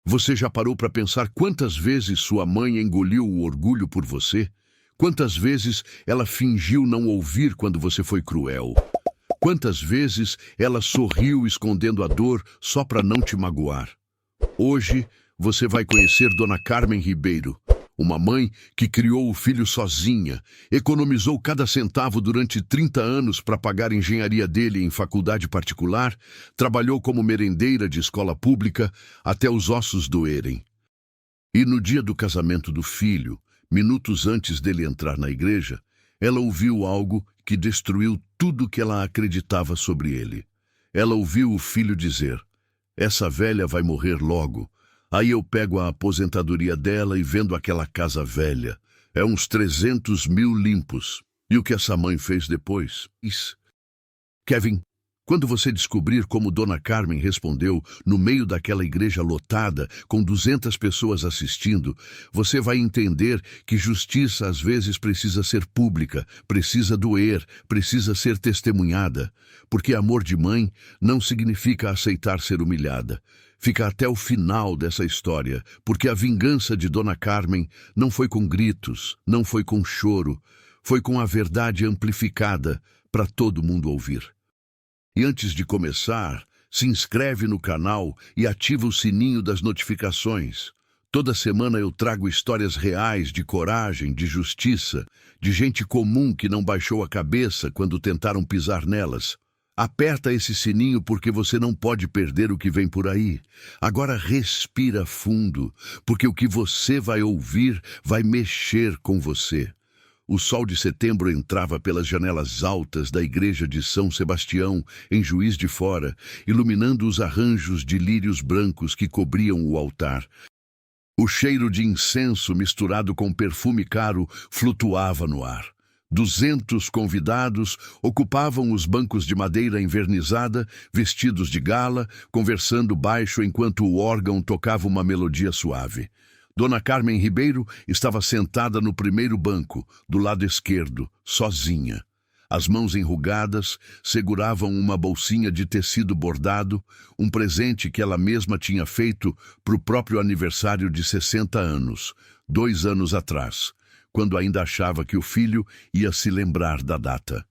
Você já parou para pensar quantas vezes sua mãe engoliu o orgulho por você? Quantas vezes ela fingiu não ouvir quando você foi cruel? Quantas vezes ela sorriu escondendo a dor só para não te magoar? Hoje você vai conhecer Dona Carmen Ribeiro, uma mãe que criou o filho sozinha, economizou cada centavo durante 30 anos para pagar a engenharia dele em faculdade particular, trabalhou como merendeira de escola pública até os ossos doerem. E no dia do casamento do filho, minutos antes dele entrar na igreja, ela ouviu algo que destruiu tudo que ela acreditava sobre ele. Ela ouviu o filho dizer: "Essa velha vai morrer logo. Aí eu pego a aposentadoria dela e vendo aquela casa velha. É uns 300 mil limpos." E o que essa mãe fez depois? Kevin, quando você descobrir como Dona Carmen respondeu no meio daquela igreja lotada, com 200 pessoas assistindo, você vai entender que justiça às vezes precisa ser pública, precisa doer, precisa ser testemunhada, porque amor de mãe não significa aceitar ser humilhada. Fica até o final dessa história, porque a vingança de Dona Carmen não foi com gritos, não foi com choro, foi com a verdade amplificada para todo mundo ouvir. E antes de começar, se inscreve no canal e ativa o sininho das notificações. Toda semana eu trago histórias reais de coragem, de justiça, de gente comum que não baixou a cabeça quando tentaram pisar nelas. Aperta esse sininho porque você não pode perder o que vem por aí. Agora respira fundo, porque o que você vai ouvir vai mexer com você. O sol de setembro entrava pelas janelas altas da igreja de São Sebastião, em Juiz de Fora, iluminando os arranjos de lírios brancos que cobriam o altar. O cheiro de incenso misturado com perfume caro flutuava no ar. 200 convidados ocupavam os bancos de madeira envernizada, vestidos de gala, conversando baixo enquanto o órgão tocava uma melodia suave. Dona Carmen Ribeiro estava sentada no primeiro banco, do lado esquerdo, sozinha. As mãos enrugadas seguravam uma bolsinha de tecido bordado, um presente que ela mesma tinha feito para o próprio aniversário de 60 anos, 2 anos atrás, quando ainda achava que o filho ia se lembrar da data.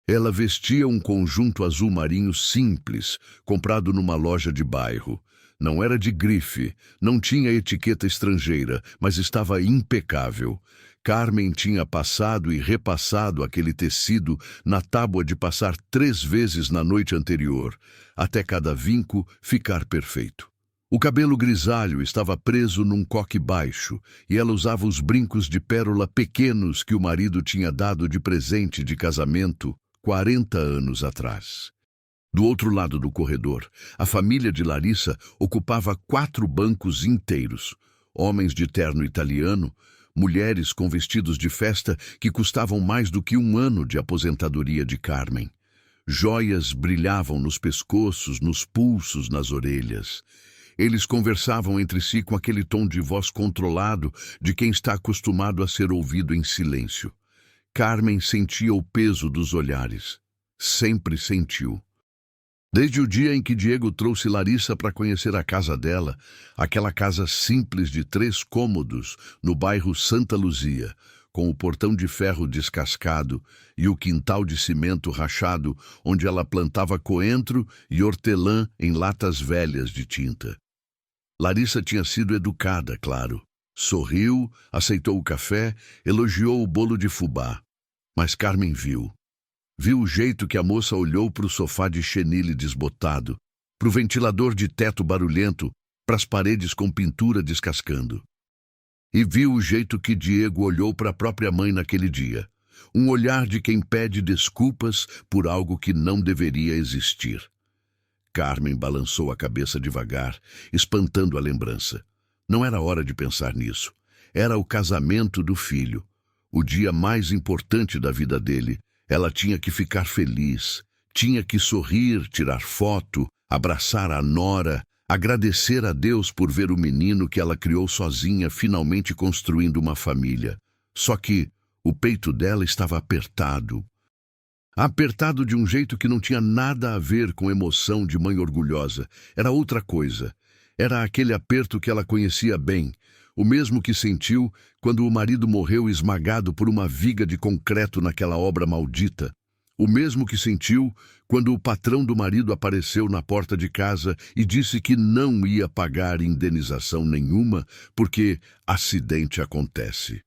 Ela vestia um conjunto azul marinho simples, comprado numa loja de bairro. Não era de grife, não tinha etiqueta estrangeira, mas estava impecável. Carmen tinha passado e repassado aquele tecido na tábua de passar 3 vezes na noite anterior, até cada vinco ficar perfeito. O cabelo grisalho estava preso num coque baixo e ela usava os brincos de pérola pequenos que o marido tinha dado de presente de casamento 40 anos atrás. Do outro lado do corredor, a família de Larissa ocupava 4 bancos inteiros. Homens de terno italiano, mulheres com vestidos de festa que custavam mais do que 1 ano de aposentadoria de Carmen. Joias brilhavam nos pescoços, nos pulsos, nas orelhas. Eles conversavam entre si com aquele tom de voz controlado de quem está acostumado a ser ouvido em silêncio. Carmen sentia o peso dos olhares. Sempre sentiu. Desde o dia em que Diego trouxe Larissa para conhecer a casa dela, aquela casa simples de 3 cômodos no bairro Santa Luzia, com o portão de ferro descascado e o quintal de cimento rachado onde ela plantava coentro e hortelã em latas velhas de tinta. Larissa tinha sido educada, claro. Sorriu, aceitou o café, elogiou o bolo de fubá. Mas Carmen viu. Viu o jeito que a moça olhou para o sofá de chenille desbotado, para o ventilador de teto barulhento, para as paredes com pintura descascando. E viu o jeito que Diego olhou para a própria mãe naquele dia. Um olhar de quem pede desculpas por algo que não deveria existir. Carmen balançou a cabeça devagar, espantando a lembrança. Não era hora de pensar nisso. Era o casamento do filho, o dia mais importante da vida dele. Ela tinha que ficar feliz, tinha que sorrir, tirar foto, abraçar a nora, agradecer a Deus por ver o menino que ela criou sozinha finalmente construindo uma família. Só que o peito dela estava apertado. Apertado de um jeito que não tinha nada a ver com emoção de mãe orgulhosa. Era outra coisa. Era aquele aperto que ela conhecia bem, o mesmo que sentiu quando o marido morreu esmagado por uma viga de concreto naquela obra maldita. O mesmo que sentiu quando o patrão do marido apareceu na porta de casa e disse que não ia pagar indenização nenhuma porque acidente acontece.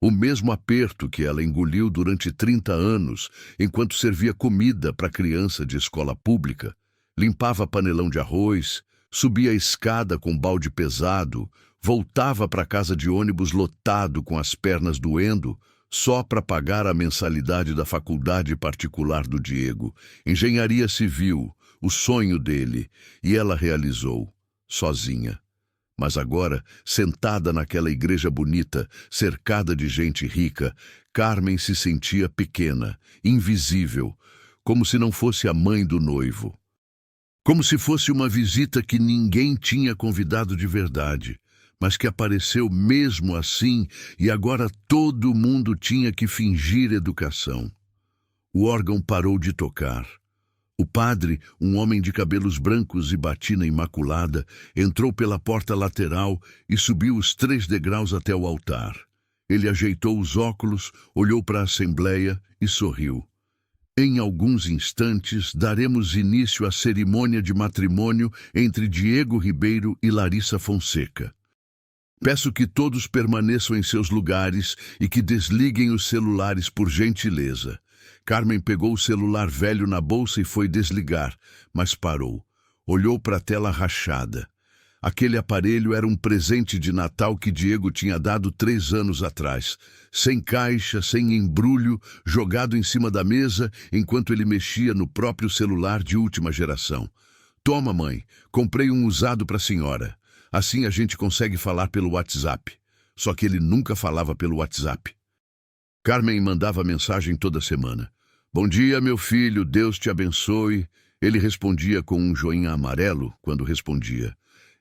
O mesmo aperto que ela engoliu durante 30 anos enquanto servia comida para criança de escola pública, limpava panelão de arroz, subia a escada com balde pesado, voltava para casa de ônibus lotado com as pernas doendo, só para pagar a mensalidade da faculdade particular do Diego, engenharia civil, o sonho dele, e ela realizou, sozinha. Mas agora, sentada naquela igreja bonita, cercada de gente rica, Carmen se sentia pequena, invisível, como se não fosse a mãe do noivo. Como se fosse uma visita que ninguém tinha convidado de verdade, mas que apareceu mesmo assim e agora todo mundo tinha que fingir educação. O órgão parou de tocar. O padre, um homem de cabelos brancos e batina imaculada, entrou pela porta lateral e subiu os 3 degraus até o altar. Ele ajeitou os óculos, olhou para a assembleia e sorriu. Em alguns instantes, daremos início à cerimônia de matrimônio entre Diego Ribeiro e Larissa Fonseca. Peço que todos permaneçam em seus lugares e que desliguem os celulares por gentileza. Carmen pegou o celular velho na bolsa e foi desligar, mas parou. Olhou para a tela rachada. Aquele aparelho era um presente de Natal que Diego tinha dado 3 anos atrás. Sem caixa, sem embrulho, jogado em cima da mesa enquanto ele mexia no próprio celular de última geração. Toma, mãe, comprei um usado para a senhora. Assim a gente consegue falar pelo WhatsApp. Só que ele nunca falava pelo WhatsApp. Carmen mandava mensagem toda semana. Bom dia, meu filho, Deus te abençoe. Ele respondia com um joinha amarelo quando respondia.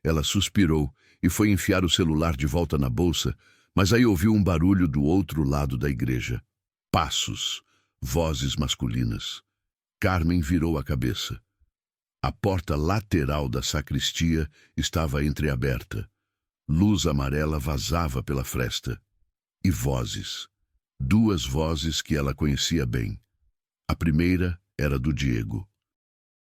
Ela suspirou e foi enfiar o celular de volta na bolsa, mas aí ouviu um barulho do outro lado da igreja. Passos, vozes masculinas. Carmen virou a cabeça. A porta lateral da sacristia estava entreaberta. Luz amarela vazava pela fresta. E vozes. 2 vozes que ela conhecia bem. A primeira era do Diego.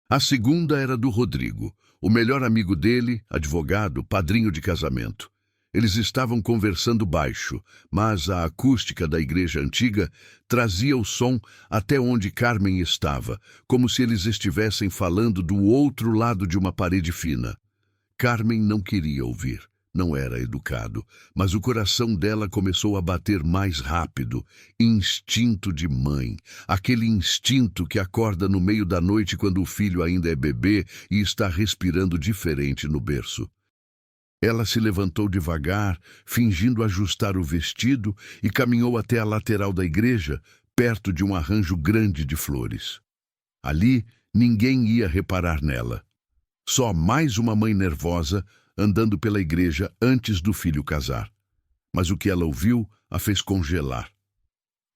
A segunda era do Rodrigo, o melhor amigo dele, advogado, padrinho de casamento. Eles estavam conversando baixo, mas a acústica da igreja antiga trazia o som até onde Carmen estava, como se eles estivessem falando do outro lado de uma parede fina. Carmen não queria ouvir. Não era educado, mas o coração dela começou a bater mais rápido. Instinto de mãe, aquele instinto que acorda no meio da noite quando o filho ainda é bebê e está respirando diferente no berço. Ela se levantou devagar, fingindo ajustar o vestido, e caminhou até a lateral da igreja, perto de um arranjo grande de flores. Ali, ninguém ia reparar nela. Só mais uma mãe nervosa andando pela igreja antes do filho casar. Mas o que ela ouviu a fez congelar.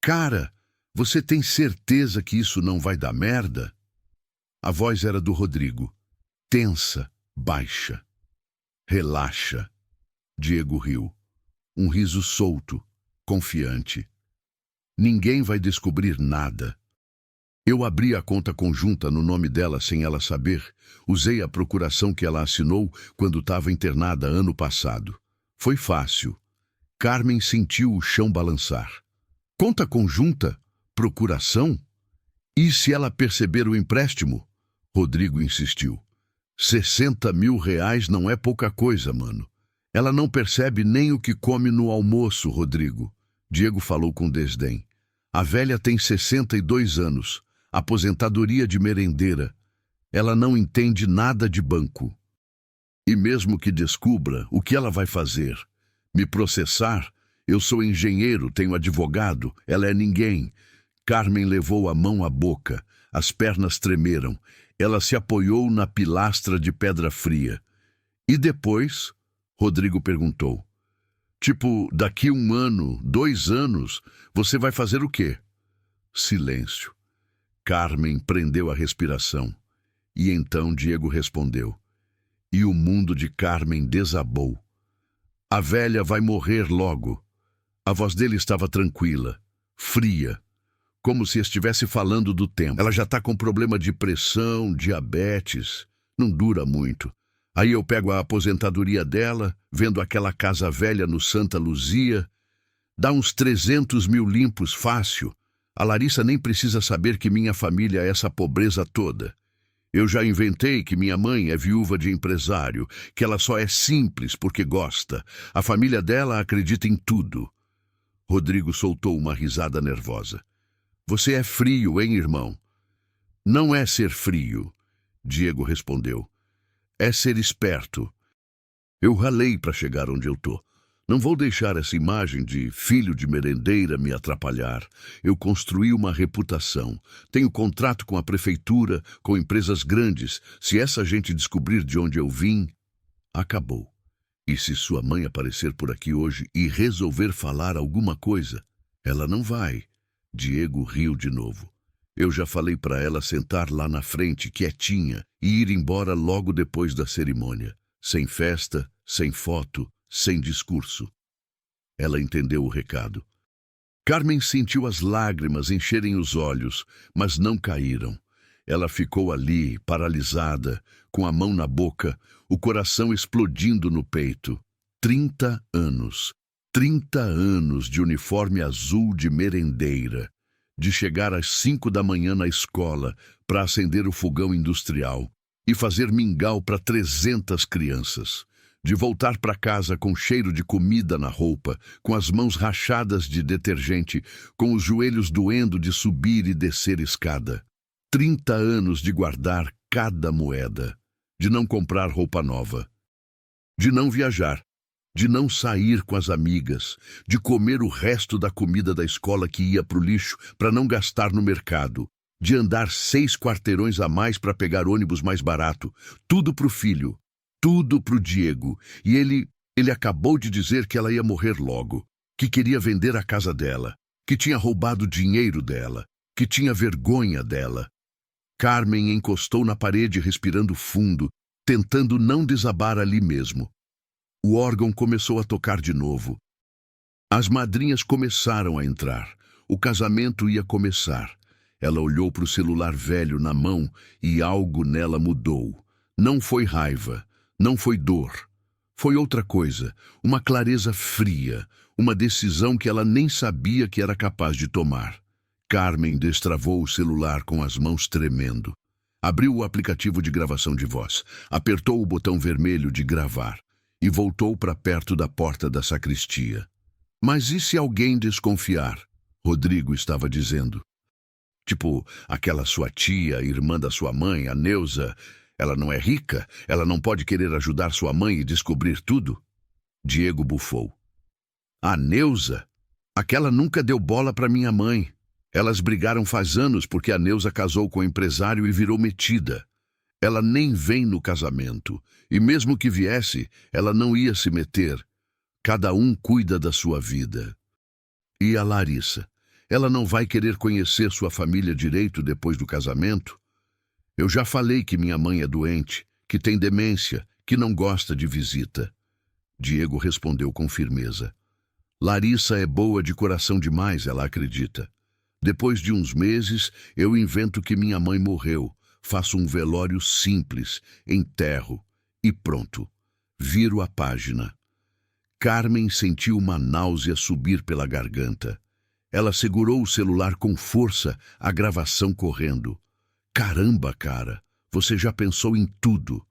Cara, você tem certeza que isso não vai dar merda? A voz era do Rodrigo, tensa, baixa. Relaxa. Diego riu. Um riso solto, confiante. Ninguém vai descobrir nada. Eu abri a conta conjunta no nome dela sem ela saber. Usei a procuração que ela assinou quando estava internada ano passado. Foi fácil. Carmen sentiu o chão balançar. Conta conjunta? Procuração? E se ela perceber o empréstimo? Rodrigo insistiu. 60 mil reais não é pouca coisa, mano. Ela não percebe nem o que come no almoço, Rodrigo. Diego falou com desdém. A velha tem 62 anos. Aposentadoria de merendeira. Ela não entende nada de banco. E mesmo que descubra, o que ela vai fazer? Me processar? Eu sou engenheiro, tenho advogado, ela é ninguém. Carmen levou a mão à boca, as pernas tremeram. Ela se apoiou na pilastra de pedra fria. E depois? Rodrigo perguntou. Tipo, daqui 1 ano, 2 anos, você vai fazer o quê? Silêncio. Carmen prendeu a respiração. E então Diego respondeu. E o mundo de Carmen desabou. A velha vai morrer logo. A voz dele estava tranquila, fria, como se estivesse falando do tempo. Ela já está com problema de pressão, diabetes. Não dura muito. Aí eu pego a aposentadoria dela, vendo aquela casa velha no Santa Luzia. Dá uns 300 mil limpos fácil. A Larissa nem precisa saber que minha família é essa pobreza toda. Eu já inventei que minha mãe é viúva de empresário, que ela só é simples porque gosta. A família dela acredita em tudo. Rodrigo soltou uma risada nervosa. Você é frio, hein, irmão? Não é ser frio, Diego respondeu. É ser esperto. Eu ralei para chegar onde eu tô. Não vou deixar essa imagem de filho de merendeira me atrapalhar. Eu construí uma reputação. Tenho contrato com a prefeitura, com empresas grandes. Se essa gente descobrir de onde eu vim, acabou. E se sua mãe aparecer por aqui hoje e resolver falar alguma coisa, ela não vai. Diego riu de novo. Eu já falei para ela sentar lá na frente, quietinha, e ir embora logo depois da cerimônia. Sem festa, sem foto, sem discurso. Ela entendeu o recado. Carmen sentiu as lágrimas encherem os olhos, mas não caíram. Ela ficou ali, paralisada, com a mão na boca, o coração explodindo no peito. 30 anos. 30 anos de uniforme azul de merendeira. De chegar às 5 da manhã na escola para acender o fogão industrial e fazer mingau para 300 crianças. De voltar para casa com cheiro de comida na roupa, com as mãos rachadas de detergente, com os joelhos doendo de subir e descer escada. 30 anos de guardar cada moeda, de não comprar roupa nova, de não viajar, de não sair com as amigas, de comer o resto da comida da escola que ia para o lixo para não gastar no mercado, de andar 6 quarteirões a mais para pegar ônibus mais barato, tudo para o filho. Tudo pro Diego, e ele acabou de dizer que ela ia morrer logo, que queria vender a casa dela, que tinha roubado o dinheiro dela, que tinha vergonha dela. Carmen encostou na parede respirando fundo, tentando não desabar ali mesmo. O órgão começou a tocar de novo. As madrinhas começaram a entrar. O casamento ia começar. Ela olhou para o celular velho na mão e algo nela mudou. Não foi raiva. Não foi dor. Foi outra coisa, uma clareza fria, uma decisão que ela nem sabia que era capaz de tomar. Carmen destravou o celular com as mãos tremendo. Abriu o aplicativo de gravação de voz, apertou o botão vermelho de gravar e voltou para perto da porta da sacristia. Mas e se alguém desconfiar? Rodrigo estava dizendo. Tipo, aquela sua tia, irmã da sua mãe, a Neuza. Ela não é rica? Ela não pode querer ajudar sua mãe e descobrir tudo? Diego bufou. A Neuza? Aquela nunca deu bola para minha mãe. Elas brigaram faz anos porque a Neuza casou com o empresário e virou metida. Ela nem vem no casamento. E mesmo que viesse, ela não ia se meter. Cada um cuida da sua vida. E a Larissa? Ela não vai querer conhecer sua família direito depois do casamento? Eu já falei que minha mãe é doente, que tem demência, que não gosta de visita. Diego respondeu com firmeza. Larissa é boa de coração demais, ela acredita. Depois de uns meses, eu invento que minha mãe morreu, faço um velório simples, enterro e pronto. Viro a página. Carmen sentiu uma náusea subir pela garganta. Ela segurou o celular com força, a gravação correndo. Caramba, cara, você já pensou em tudo.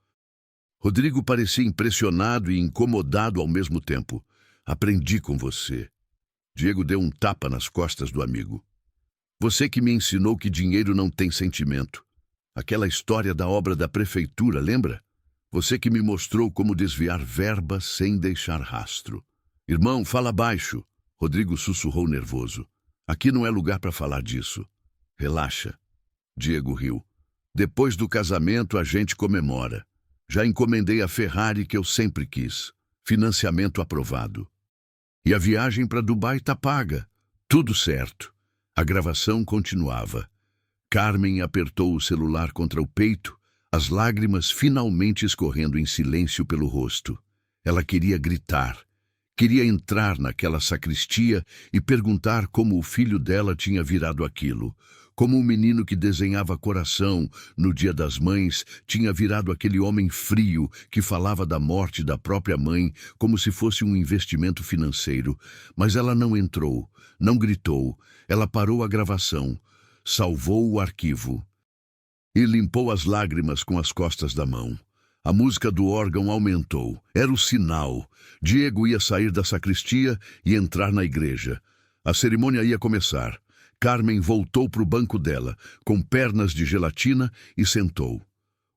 Rodrigo parecia impressionado e incomodado ao mesmo tempo. Aprendi com você. Diego deu um tapa nas costas do amigo. Você que me ensinou que dinheiro não tem sentimento. Aquela história da obra da prefeitura, lembra? Você que me mostrou como desviar verba sem deixar rastro. Irmão, fala baixo. Rodrigo sussurrou nervoso. Aqui não é lugar para falar disso. Relaxa. Diego riu. Depois do casamento a gente comemora. Já encomendei a Ferrari que eu sempre quis. Financiamento aprovado. E a viagem para Dubai tá paga. Tudo certo. A gravação continuava. Carmen apertou o celular contra o peito, as lágrimas finalmente escorrendo em silêncio pelo rosto. Ela queria gritar. Queria entrar naquela sacristia e perguntar como o filho dela tinha virado aquilo. Como o menino que desenhava coração no Dia das Mães tinha virado aquele homem frio que falava da morte da própria mãe como se fosse um investimento financeiro. Mas ela não entrou, não gritou. Ela parou a gravação, salvou o arquivo e limpou as lágrimas com as costas da mão. A música do órgão aumentou. Era o sinal. Diego ia sair da sacristia e entrar na igreja. A cerimônia ia começar. Carmen voltou para o banco dela, com pernas de gelatina, e sentou.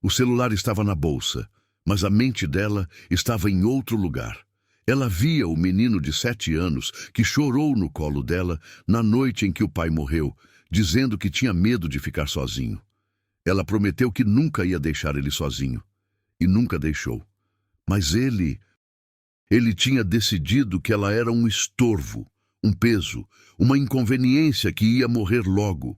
O celular estava na bolsa, mas a mente dela estava em outro lugar. Ela via o menino de 7 anos que chorou no colo dela na noite em que o pai morreu, dizendo que tinha medo de ficar sozinho. Ela prometeu que nunca ia deixar ele sozinho. E nunca deixou. Mas ele tinha decidido que ela era um estorvo, um peso, uma inconveniência que ia morrer logo.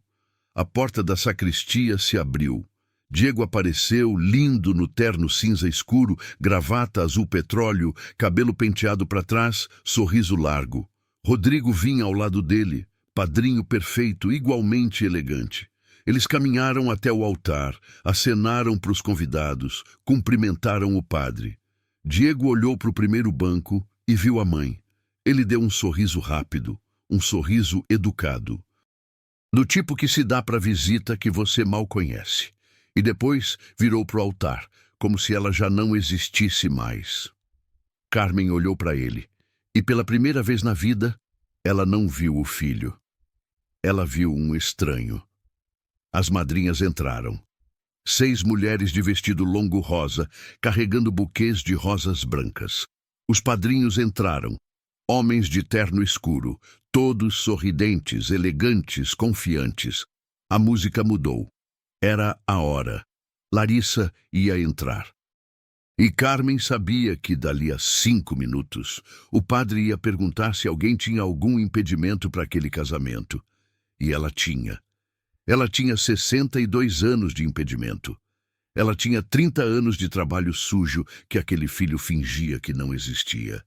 A porta da sacristia se abriu. Diego apareceu, lindo no terno cinza escuro, gravata azul petróleo, cabelo penteado para trás, sorriso largo. Rodrigo vinha ao lado dele, padrinho perfeito, igualmente elegante. Eles caminharam até o altar, acenaram para os convidados, cumprimentaram o padre. Diego olhou para o primeiro banco e viu a mãe. Ele deu um sorriso rápido, um sorriso educado. Do tipo que se dá para visita que você mal conhece. E depois virou para o altar, como se ela já não existisse mais. Carmen olhou para ele, e pela primeira vez na vida, ela não viu o filho. Ela viu um estranho. As madrinhas entraram. 6 mulheres de vestido longo rosa, carregando buquês de rosas brancas. Os padrinhos entraram. Homens de terno escuro, todos sorridentes, elegantes, confiantes. A música mudou. Era a hora. Larissa ia entrar. E Carmen sabia que, dali a 5 minutos, o padre ia perguntar se alguém tinha algum impedimento para aquele casamento. E ela tinha. Ela tinha 62 anos de impedimento. Ela tinha 30 anos de trabalho sujo que aquele filho fingia que não existia.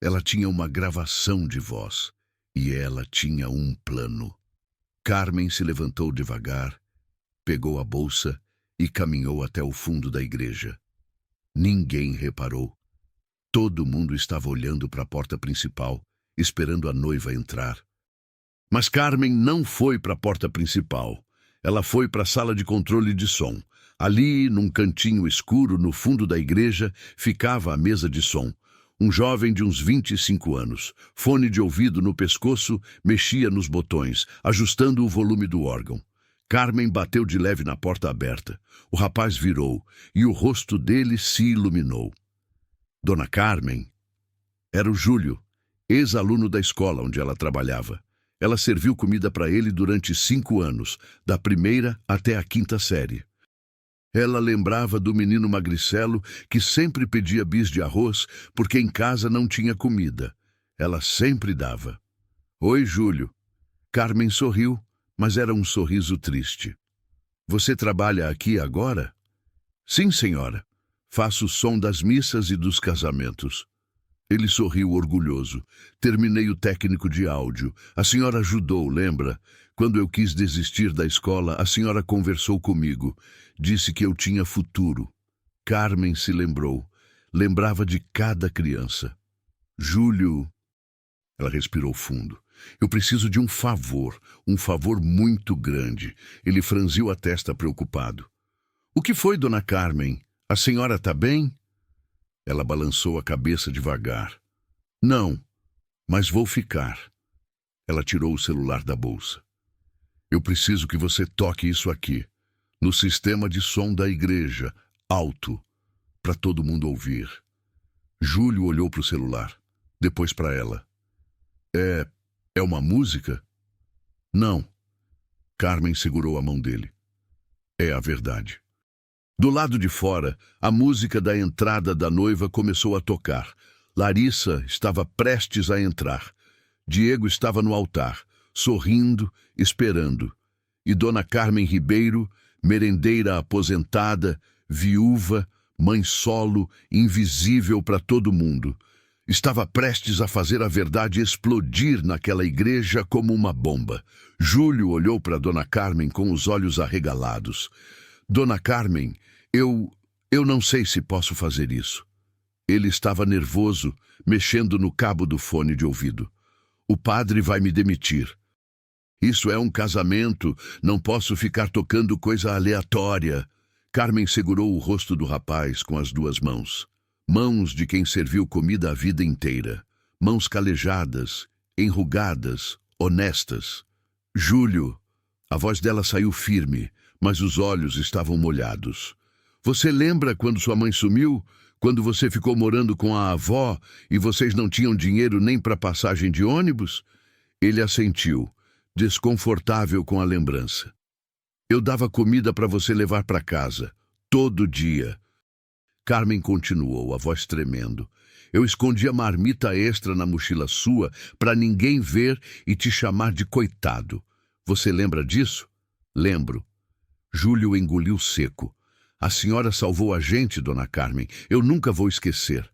Ela tinha uma gravação de voz. E ela tinha um plano. Carmen se levantou devagar, pegou a bolsa e caminhou até o fundo da igreja. Ninguém reparou. Todo mundo estava olhando para a porta principal, esperando a noiva entrar. Mas Carmen não foi para a porta principal. Ela foi para a sala de controle de som. Ali, num cantinho escuro no fundo da igreja, ficava a mesa de som. Um jovem de uns 25 anos, fone de ouvido no pescoço, mexia nos botões, ajustando o volume do órgão. Carmen bateu de leve na porta aberta. O rapaz virou, e o rosto dele se iluminou. Dona Carmen era o Júlio, ex-aluno da escola onde ela trabalhava. Ela serviu comida para ele durante 5 anos, da 1ª até a 5ª série. Ela lembrava do menino magricelo que sempre pedia bis de arroz porque em casa não tinha comida. Ela sempre dava. Oi, Júlio. Carmen sorriu, mas era um sorriso triste. Você trabalha aqui agora? Sim, senhora. Faço o som das missas e dos casamentos. Ele sorriu orgulhoso. Terminei o técnico de áudio. A senhora ajudou, lembra? Quando eu quis desistir da escola, a senhora conversou comigo. Disse que eu tinha futuro. Carmen se lembrou. Lembrava de cada criança. Júlio... Ela respirou fundo. Eu preciso de um favor muito grande. Ele franziu a testa preocupado. O que foi, dona Carmen? A senhora está bem? Ela balançou a cabeça devagar. Não, mas vou ficar. Ela tirou o celular da bolsa. Eu preciso que você toque isso aqui, no sistema de som da igreja, alto, para todo mundo ouvir. Júlio olhou para o celular, depois para ela. É uma música? Não. Carmen segurou a mão dele. É a verdade. Do lado de fora, a música da entrada da noiva começou a tocar. Larissa estava prestes a entrar. Diego estava no altar, sorrindo, esperando. E Dona Carmen Ribeiro, merendeira aposentada, viúva, mãe solo, invisível para todo mundo. Estava prestes a fazer a verdade explodir naquela igreja como uma bomba. Júlio olhou para Dona Carmen com os olhos arregalados. Dona Carmen, eu não sei se posso fazer isso. Ele estava nervoso, mexendo no cabo do fone de ouvido. O padre vai me demitir. Isso é um casamento, não posso ficar tocando coisa aleatória. Carmen segurou o rosto do rapaz com as duas mãos. Mãos de quem serviu comida a vida inteira. Mãos calejadas, enrugadas, honestas. Júlio, a voz dela saiu firme, mas os olhos estavam molhados. Você lembra quando sua mãe sumiu? Quando você ficou morando com a avó e vocês não tinham dinheiro nem para passagem de ônibus? Ele assentiu, desconfortável com a lembrança. Eu dava comida para você levar para casa, todo dia. Carmen continuou, a voz tremendo. Eu escondia marmita extra na mochila sua para ninguém ver e te chamar de coitado. Você lembra disso? Lembro. Júlio engoliu seco. A senhora salvou a gente, Dona Carmen. Eu nunca vou esquecer.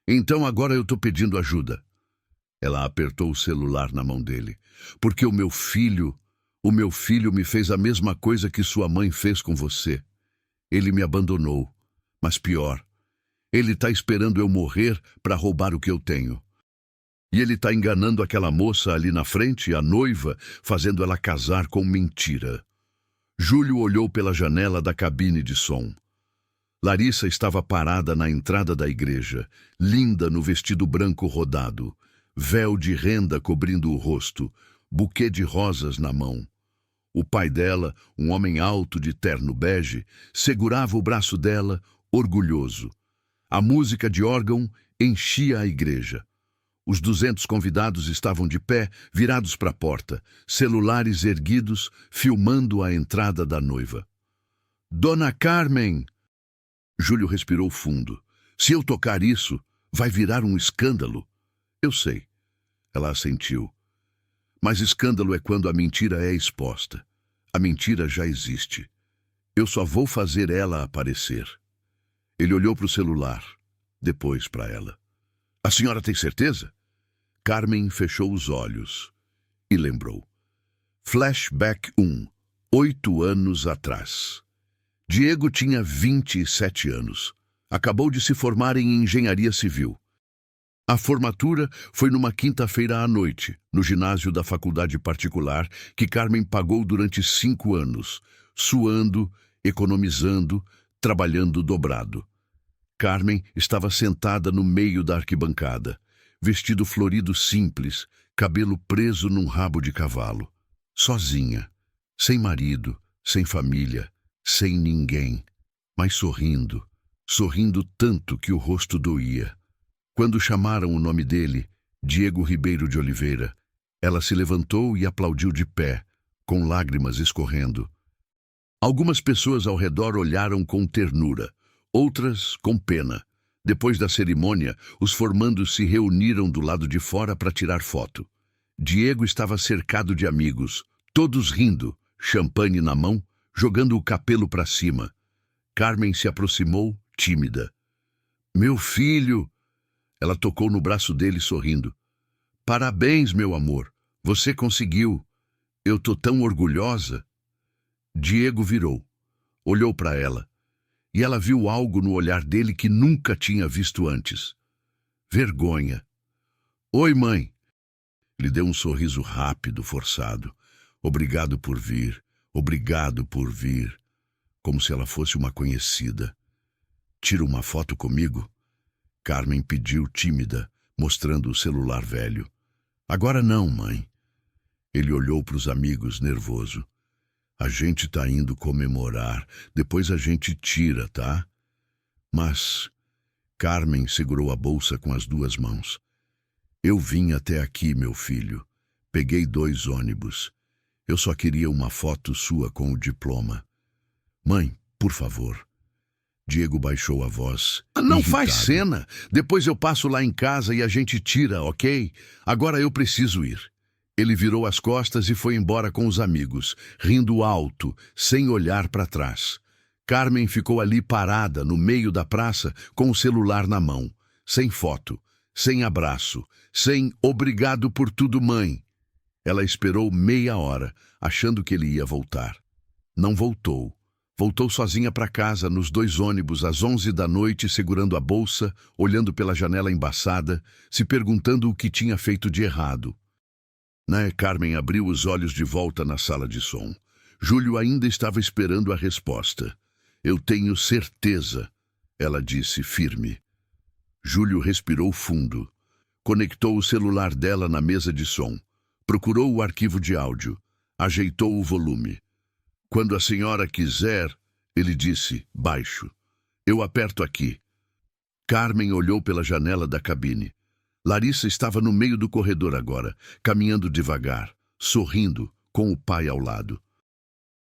Então agora eu estou pedindo ajuda. Ela apertou o celular na mão dele. Porque o meu filho me fez a mesma coisa que sua mãe fez com você. Ele me abandonou. Mas pior, ele está esperando eu morrer para roubar o que eu tenho. E ele está enganando aquela moça ali na frente, a noiva, fazendo ela casar com mentira. Júlio olhou pela janela da cabine de som. Larissa estava parada na entrada da igreja, linda no vestido branco rodado, véu de renda cobrindo o rosto, buquê de rosas na mão. O pai dela, um homem alto de terno bege, segurava o braço dela, orgulhoso. A música de órgão enchia a igreja. Os 200 convidados estavam de pé, virados para a porta, celulares erguidos, filmando a entrada da noiva. Dona Carmen! Júlio respirou fundo. Se eu tocar isso, vai virar um escândalo. Eu sei. Ela assentiu. Mas escândalo é quando a mentira é exposta. A mentira já existe. Eu só vou fazer ela aparecer. Ele olhou para o celular, depois para ela. A senhora tem certeza? Carmen fechou os olhos e lembrou. Flashback 1, 8 anos atrás. Diego tinha 27 anos. Acabou de se formar em engenharia civil. A formatura foi numa quinta-feira à noite, no ginásio da faculdade particular que Carmen pagou durante 5 anos, suando, economizando, trabalhando dobrado. Carmen estava sentada no meio da arquibancada, vestido florido simples, cabelo preso num rabo de cavalo. Sozinha, sem marido, sem família, sem ninguém, mas sorrindo tanto que o rosto doía. Quando chamaram o nome dele, Diego Ribeiro de Oliveira, ela se levantou e aplaudiu de pé, com lágrimas escorrendo. Algumas pessoas ao redor olharam com ternura, outras com pena. Depois da cerimônia, os formandos se reuniram do lado de fora para tirar foto. Diego estava cercado de amigos, todos rindo, champanhe na mão, jogando o capelo para cima. Carmen se aproximou, tímida. Meu filho! Ela tocou no braço dele sorrindo. Parabéns, meu amor. Você conseguiu. Eu tô tão orgulhosa. Diego virou. Olhou para ela. E ela viu algo no olhar dele que nunca tinha visto antes. Vergonha. Oi, mãe. Lhe deu um sorriso rápido, forçado. Obrigado por vir. Obrigado por vir. Como se ela fosse uma conhecida. Tira uma foto comigo? Carmen pediu tímida, mostrando o celular velho. Agora não, mãe. Ele olhou para os amigos, nervoso. A gente tá indo comemorar, depois a gente tira, tá? Mas... Carmen segurou a bolsa com as duas mãos. Eu vim até aqui, meu filho. Peguei 2 ônibus. Eu só queria uma foto sua com o diploma. Mãe, por favor. Diego baixou a voz. Não faz cena. Depois eu passo lá em casa e a gente tira, ok? Agora eu preciso ir. Ele virou as costas e foi embora com os amigos, rindo alto, sem olhar para trás. Carmen ficou ali parada, no meio da praça, com o celular na mão, sem foto, sem abraço, sem "obrigado por tudo, mãe". Ela esperou meia hora, achando que ele ia voltar. Não voltou. Voltou sozinha para casa, nos 2 ônibus, às 11 da noite, segurando a bolsa, olhando pela janela embaçada, se perguntando o que tinha feito de errado. Carmen abriu os olhos de volta na sala de som. Júlio ainda estava esperando a resposta. "Eu tenho certeza", ela disse firme. Júlio respirou fundo. Conectou o celular dela na mesa de som. Procurou o arquivo de áudio. Ajeitou o volume. "Quando a senhora quiser", ele disse, baixo. "Eu aperto aqui." Carmen olhou pela janela da cabine. Larissa estava no meio do corredor agora, caminhando devagar, sorrindo, com o pai ao lado.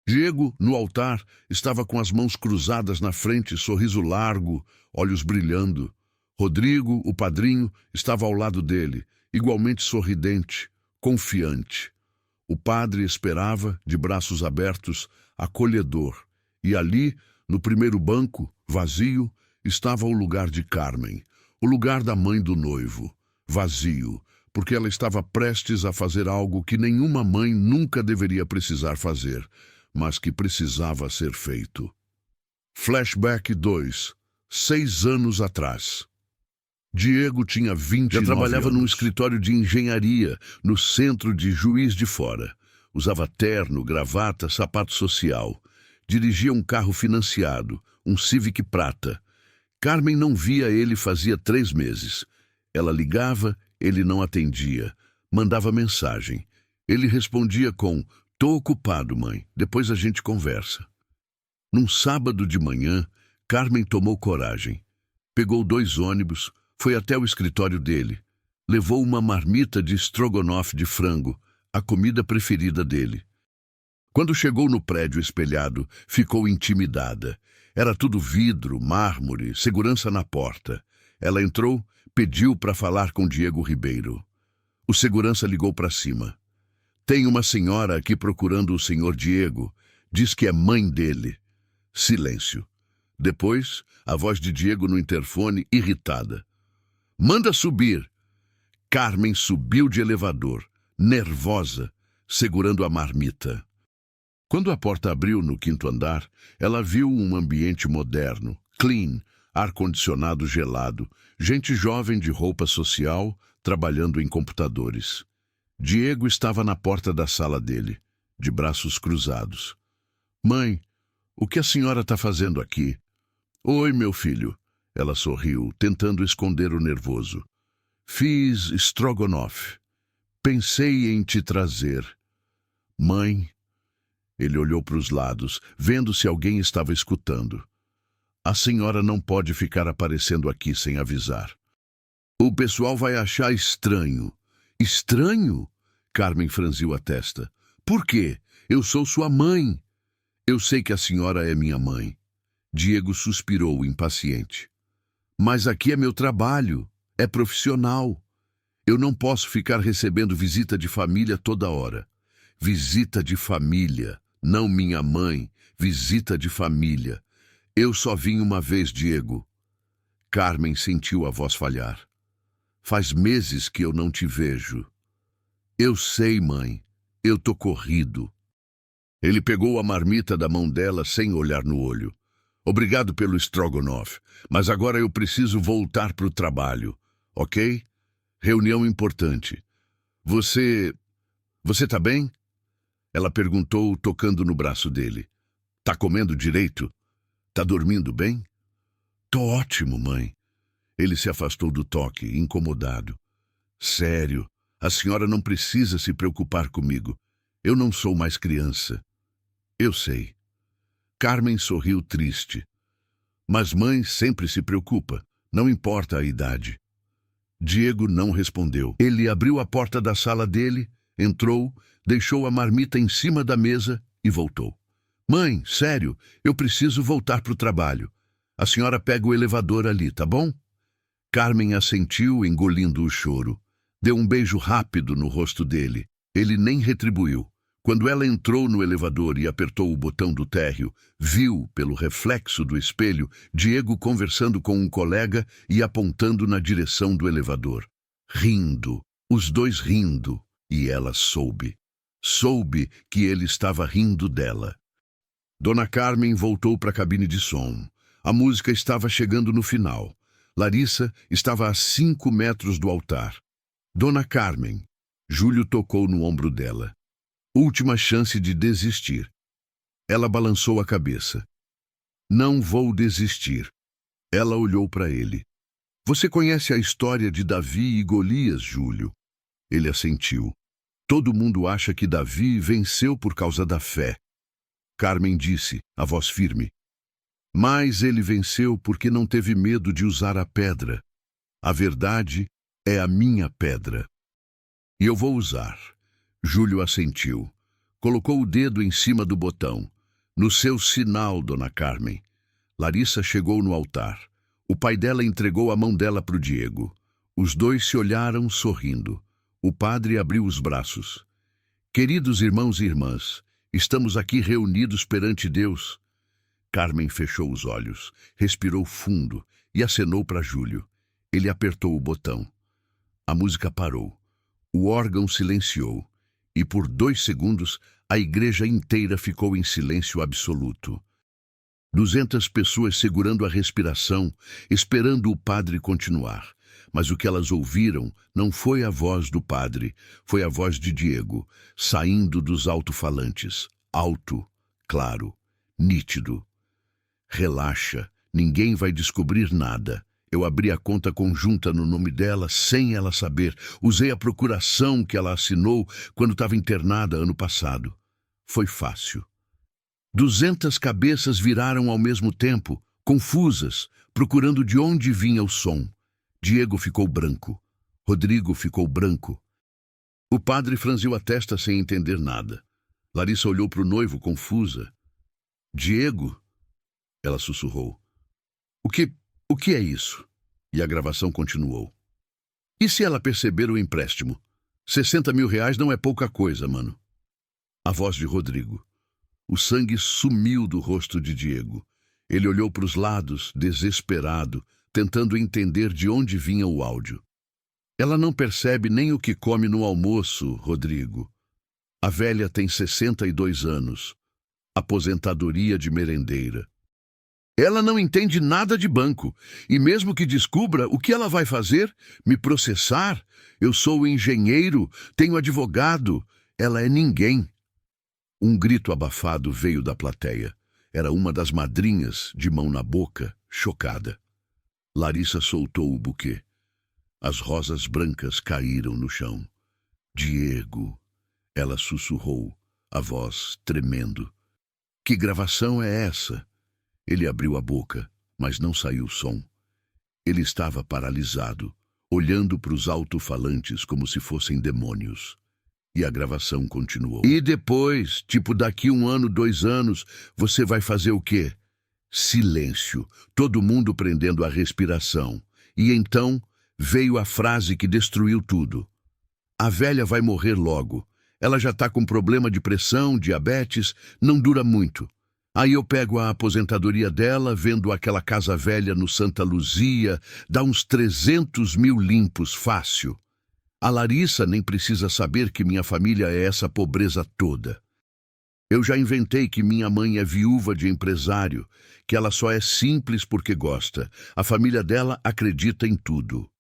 Diego, no altar, estava com as mãos cruzadas na frente, sorriso largo, olhos brilhando. Rodrigo, o padrinho, estava ao lado dele, igualmente sorridente, confiante. O padre esperava, de braços abertos, acolhedor. E ali, no primeiro banco, vazio, estava o lugar de Carmen, o lugar da mãe do noivo. Vazio, porque ela estava prestes a fazer algo que nenhuma mãe nunca deveria precisar fazer, mas que precisava ser feito. Flashback 2. 6 anos atrás. Diego tinha 29 anos. Já trabalhava num escritório de engenharia, no centro de Juiz de Fora. Usava terno, gravata, sapato social. Dirigia um carro financiado, um Civic prata. Carmen não via ele fazia 3 meses. Ela ligava, ele não atendia. Mandava mensagem. Ele respondia com: "Tô ocupado, mãe. Depois a gente conversa." Num sábado de manhã, Carmen tomou coragem. Pegou 2 ônibus, foi até o escritório dele. Levou uma marmita de estrogonofe de frango, a comida preferida dele. Quando chegou no prédio espelhado, ficou intimidada. Era tudo vidro, mármore, segurança na porta. Ela entrou, pediu para falar com Diego Ribeiro. O segurança ligou para cima. "Tem uma senhora aqui procurando o senhor Diego. Diz que é mãe dele." Silêncio. Depois, a voz de Diego no interfone, irritada. "Manda subir." Carmen subiu de elevador, nervosa, segurando a marmita. Quando a porta abriu no 5º andar, ela viu um ambiente moderno, clean, ar-condicionado gelado, gente jovem de roupa social, trabalhando em computadores. Diego estava na porta da sala dele, de braços cruzados. "Mãe, o que a senhora está fazendo aqui?" "Oi, meu filho." Ela sorriu, tentando esconder o nervoso. "Fiz estrogonofe. Pensei em te trazer." "Mãe..." Ele olhou para os lados, vendo se alguém estava escutando. "A senhora não pode ficar aparecendo aqui sem avisar. O pessoal vai achar estranho." "Estranho?" Carmen franziu a testa. "Por quê? Eu sou sua mãe." "Eu sei que a senhora é minha mãe." Diego suspirou, impaciente. "Mas aqui é meu trabalho. É profissional. Eu não posso ficar recebendo visita de família toda hora." "Visita de família, não minha mãe. Visita de família. Eu só vim uma vez, Diego." Carmen sentiu a voz falhar. "Faz meses que eu não te vejo." "Eu sei, mãe. Eu tô corrido." Ele pegou a marmita da mão dela sem olhar no olho. "Obrigado pelo estrogonofe, mas agora eu preciso voltar para o trabalho, ok? Reunião importante. Você tá bem?" Ela perguntou, tocando no braço dele. "Tá comendo direito? Tá dormindo bem?" "Tô ótimo, mãe." Ele se afastou do toque, incomodado. "Sério, a senhora não precisa se preocupar comigo. Eu não sou mais criança." "Eu sei." Carmen sorriu triste. "Mas mãe sempre se preocupa, não importa a idade." Diego não respondeu. Ele abriu a porta da sala dele, entrou, deixou a marmita em cima da mesa e voltou. "Mãe, sério, eu preciso voltar para o trabalho. A senhora pega o elevador ali, tá bom?" Carmen assentiu, engolindo o choro. Deu um beijo rápido no rosto dele. Ele nem retribuiu. Quando ela entrou no elevador e apertou o botão do térreo, viu, pelo reflexo do espelho, Diego conversando com um colega e apontando na direção do elevador. Rindo, os dois rindo, e ela soube. Soube que ele estava rindo dela. Dona Carmen voltou para a cabine de som. A música estava chegando no final. Larissa estava a 5 metros do altar. Dona Carmen. Júlio tocou no ombro dela. Última chance de desistir. Ela balançou a cabeça. Não vou desistir. Ela olhou para ele. Você conhece a história de Davi e Golias, Júlio? Ele assentiu. Todo mundo acha que Davi venceu por causa da fé. Carmen disse, a voz firme. Mas ele venceu porque não teve medo de usar a pedra. A verdade é a minha pedra. E eu vou usar. Júlio assentiu. Colocou o dedo em cima do botão. No seu sinal, Dona Carmen. Larissa chegou no altar. O pai dela entregou a mão dela para o Diego. Os dois se olharam sorrindo. O padre abriu os braços. Queridos irmãos e irmãs, estamos aqui reunidos perante Deus. Carmen fechou os olhos, respirou fundo e acenou para Júlio. Ele apertou o botão. A música parou. O órgão silenciou. E por 2 segundos, a igreja inteira ficou em silêncio absoluto. 200 pessoas segurando a respiração, esperando o padre continuar. Mas o que elas ouviram não foi a voz do padre, foi a voz de Diego, saindo dos alto-falantes. Alto, claro, nítido. Relaxa, ninguém vai descobrir nada. Eu abri a conta conjunta no nome dela sem ela saber. Usei a procuração que ela assinou quando estava internada ano passado. Foi fácil. 200 cabeças viraram ao mesmo tempo, confusas, procurando de onde vinha o som. Diego ficou branco. Rodrigo ficou branco. O padre franziu a testa sem entender nada. Larissa olhou para o noivo, confusa. Diego? Ela sussurrou. O que é isso? E a gravação continuou. E se ela perceber o empréstimo? 60 mil reais não é pouca coisa, mano. A voz de Rodrigo. O sangue sumiu do rosto de Diego. Ele olhou para os lados, desesperado, tentando entender de onde vinha o áudio. Ela não percebe nem o que come no almoço, Rodrigo. A velha tem 62 anos. Aposentadoria de merendeira. Ela não entende nada de banco, e mesmo que descubra, o que ela vai fazer? Me processar? Eu sou engenheiro, tenho advogado. Ela é ninguém. Um grito abafado veio da plateia. Era uma das madrinhas, de mão na boca, chocada. Larissa soltou o buquê. As rosas brancas caíram no chão. Diego, ela sussurrou, a voz tremendo. Que gravação é essa? Ele abriu a boca, mas não saiu som. Ele estava paralisado, olhando para os alto-falantes como se fossem demônios. E a gravação continuou. E depois, tipo daqui 1 ano, 2 anos, você vai fazer o quê? Silêncio, todo mundo prendendo a respiração. E então veio a frase que destruiu tudo. A velha vai morrer logo. Ela já está com problema de pressão, diabetes, não dura muito. Aí eu pego a aposentadoria dela, vendo aquela casa velha no Santa Luzia, dá uns 300 mil limpos, fácil. A Larissa nem precisa saber que minha família é essa pobreza toda. Eu já inventei que minha mãe é viúva de empresário, que ela só é simples porque gosta. A família dela acredita em tudo.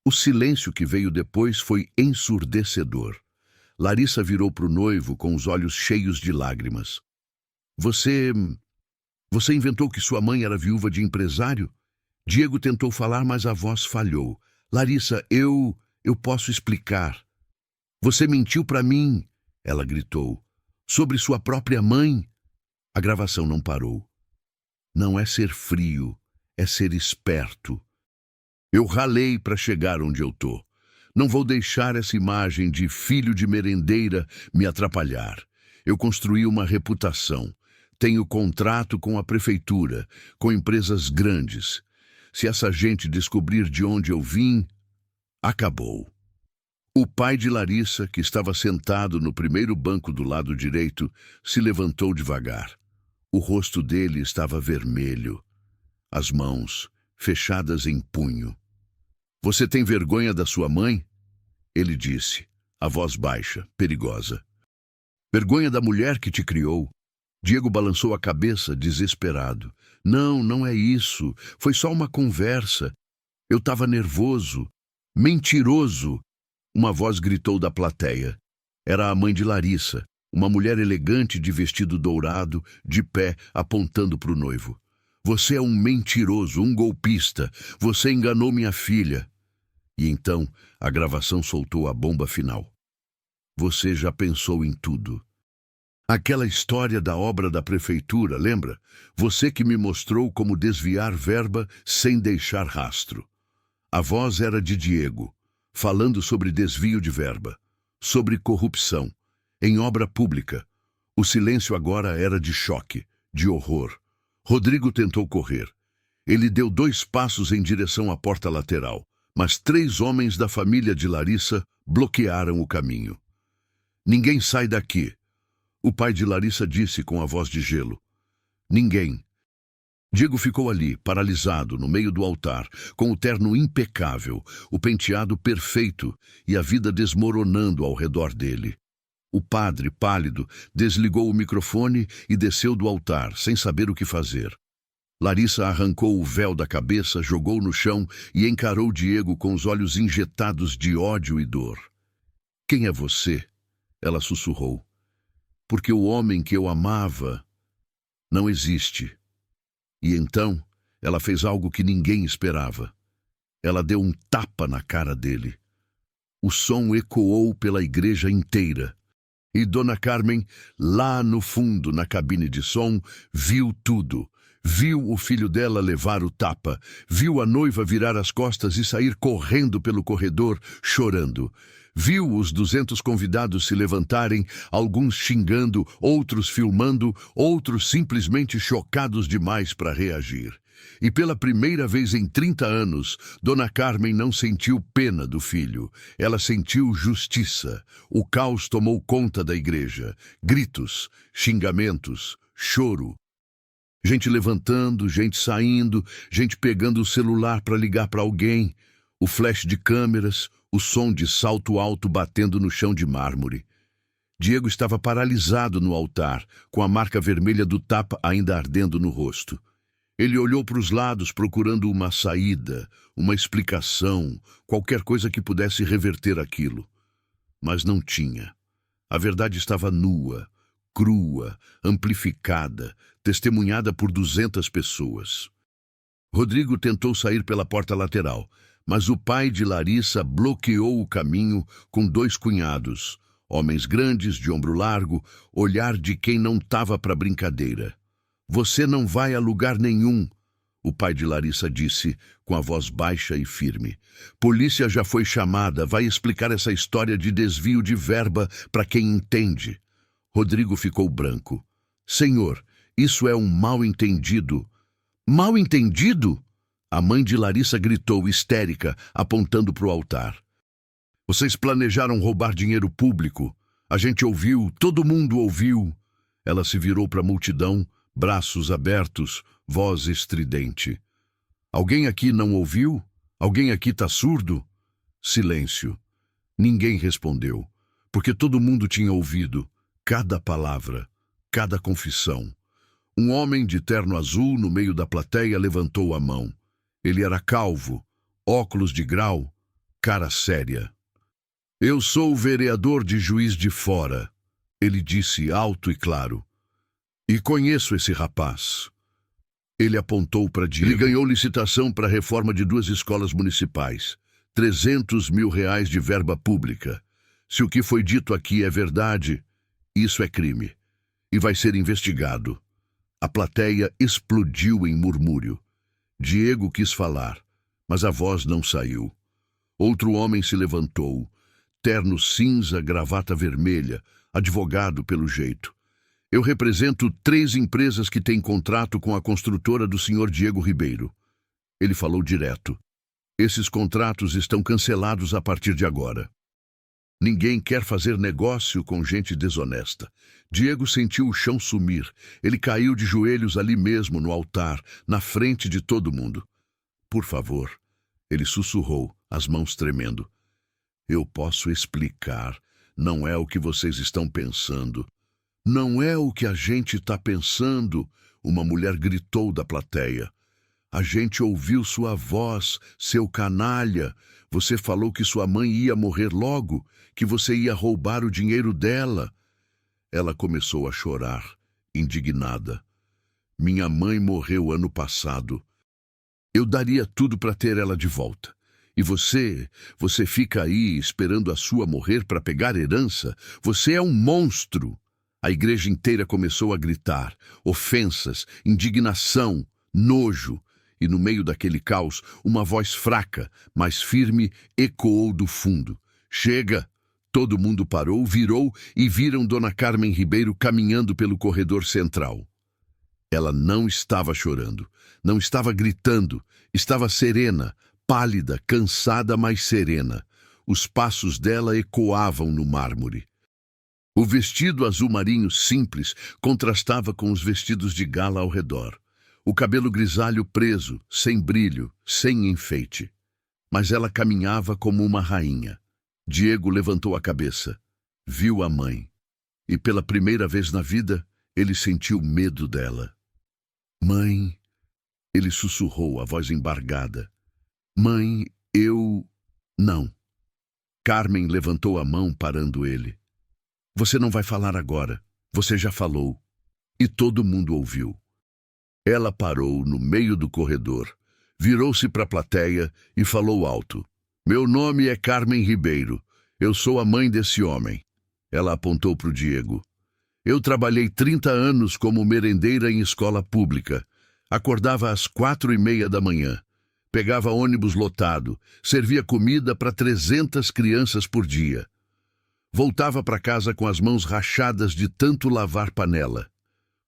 O silêncio que veio depois foi ensurdecedor. Larissa virou para o noivo com os olhos cheios de lágrimas. Você inventou que sua mãe era viúva de empresário? Diego tentou falar, mas a voz falhou. Larissa, eu posso explicar. Você mentiu para mim, ela gritou. Sobre sua própria mãe. A gravação não parou. Não é ser frio, é ser esperto. Eu ralei para chegar onde eu tô. Não vou deixar essa imagem de filho de merendeira me atrapalhar. Eu construí uma reputação. Tenho contrato com a prefeitura, com empresas grandes. Se essa gente descobrir de onde eu vim, acabou. O pai de Larissa, que estava sentado no primeiro banco do lado direito, se levantou devagar. O rosto dele estava vermelho, as mãos fechadas em punho. "Você tem vergonha da sua mãe?" Ele disse, a voz baixa, perigosa. "Vergonha da mulher que te criou?" Diego balançou a cabeça, desesperado. "Não, não é isso. Foi só uma conversa. Eu estava nervoso. Mentiroso!" Uma voz gritou da plateia. Era a mãe de Larissa, uma mulher elegante de vestido dourado, de pé, apontando para o noivo. "Você é um mentiroso, um golpista. Você enganou minha filha." E então a gravação soltou a bomba final. "Você já pensou em tudo. Aquela história da obra da prefeitura, lembra? Você que me mostrou como desviar verba sem deixar rastro." A voz era de Diego, falando sobre desvio de verba, sobre corrupção, em obra pública. O silêncio agora era de choque, de horror. Rodrigo tentou correr. Ele deu 2 passos em direção à porta lateral, mas 3 homens da família de Larissa bloquearam o caminho. "Ninguém sai daqui." O pai de Larissa disse com a voz de gelo. "Ninguém." Diego ficou ali, paralisado, no meio do altar, com o terno impecável, o penteado perfeito e a vida desmoronando ao redor dele. O padre, pálido, desligou o microfone e desceu do altar, sem saber o que fazer. Larissa arrancou o véu da cabeça, jogou no chão e encarou Diego com os olhos injetados de ódio e dor. "Quem é você?" ela sussurrou. "Porque o homem que eu amava não existe." E então, ela fez algo que ninguém esperava. Ela deu um tapa na cara dele. O som ecoou pela igreja inteira. E Dona Carmen, lá no fundo, na cabine de som, viu tudo. Viu o filho dela levar o tapa. Viu a noiva virar as costas e sair correndo pelo corredor, chorando. Viu os 200 convidados se levantarem, alguns xingando, outros filmando, outros simplesmente chocados demais para reagir. E pela primeira vez em 30 anos, Dona Carmen não sentiu pena do filho. Ela sentiu justiça. O caos tomou conta da igreja. Gritos, xingamentos, choro. Gente levantando, gente saindo, gente pegando o celular para ligar para alguém. O flash de câmeras, o som de salto alto batendo no chão de mármore. Diego estava paralisado no altar, com a marca vermelha do tapa ainda ardendo no rosto. Ele olhou para os lados procurando uma saída, uma explicação, qualquer coisa que pudesse reverter aquilo. Mas não tinha. A verdade estava nua, crua, amplificada, testemunhada por 200 pessoas. Rodrigo tentou sair pela porta lateral, mas o pai de Larissa bloqueou o caminho com 2 cunhados, homens grandes, de ombro largo, olhar de quem não estava para brincadeira. "Você não vai a lugar nenhum", o pai de Larissa disse, com a voz baixa e firme. "Polícia já foi chamada, vai explicar essa história de desvio de verba para quem entende." Rodrigo ficou branco. "Senhor, isso é um mal-entendido." "Mal-entendido?" A mãe de Larissa gritou, histérica, apontando para o altar. "Vocês planejaram roubar dinheiro público. A gente ouviu, todo mundo ouviu." Ela se virou para a multidão, braços abertos, voz estridente. "Alguém aqui não ouviu? Alguém aqui está surdo?" Silêncio. Ninguém respondeu, porque todo mundo tinha ouvido, cada palavra, cada confissão. Um homem de terno azul no meio da plateia levantou a mão. Ele era calvo, óculos de grau, cara séria. "Eu sou o vereador de Juiz de Fora", ele disse alto e claro. "E conheço esse rapaz." Ele apontou para Diego. "Ele ganhou licitação para a reforma de 2 escolas municipais. 300 mil reais de verba pública. Se o que foi dito aqui é verdade, isso é crime. E vai ser investigado." A plateia explodiu em murmúrio. Diego quis falar, mas a voz não saiu. Outro homem se levantou, terno cinza, gravata vermelha, advogado pelo jeito. "Eu represento 3 empresas que têm contrato com a construtora do Sr. Diego Ribeiro." Ele falou direto. "Esses contratos estão cancelados a partir de agora." Ninguém quer fazer negócio com gente desonesta. Diego sentiu o chão sumir. Ele caiu de joelhos ali mesmo no altar, na frente de todo mundo. Por favor, ele sussurrou, as mãos tremendo. Eu posso explicar. Não é o que vocês estão pensando. Não é o que a gente está pensando, uma mulher gritou da plateia. A gente ouviu sua voz, seu canalha. Você falou que sua mãe ia morrer logo, que você ia roubar o dinheiro dela. Ela começou a chorar, indignada. Minha mãe morreu ano passado. Eu daria tudo para ter ela de volta. E você fica aí esperando a sua morrer para pegar herança? Você é um monstro! A igreja inteira começou a gritar, ofensas, indignação, nojo. E no meio daquele caos, uma voz fraca, mas firme, ecoou do fundo. Chega! Todo mundo parou, virou e viram Dona Carmen Ribeiro caminhando pelo corredor central. Ela não estava chorando, não estava gritando, estava serena, pálida, cansada, mas serena. Os passos dela ecoavam no mármore. O vestido azul marinho simples contrastava com os vestidos de gala ao redor. O cabelo grisalho preso, sem brilho, sem enfeite. Mas ela caminhava como uma rainha. Diego levantou a cabeça, viu a mãe. E pela primeira vez na vida, ele sentiu medo dela. Mãe, ele sussurrou, a voz embargada. Mãe, eu... Não. Carmen levantou a mão, parando ele. Você não vai falar agora. Você já falou. E todo mundo ouviu. Ela parou no meio do corredor, virou-se para a plateia e falou alto. Meu nome é Carmen Ribeiro. Eu sou a mãe desse homem. Ela apontou para o Diego. Eu trabalhei 30 anos como merendeira em escola pública. Acordava às 4:30 da manhã. Pegava ônibus lotado. Servia comida para 300 crianças por dia. Voltava para casa com as mãos rachadas de tanto lavar panela,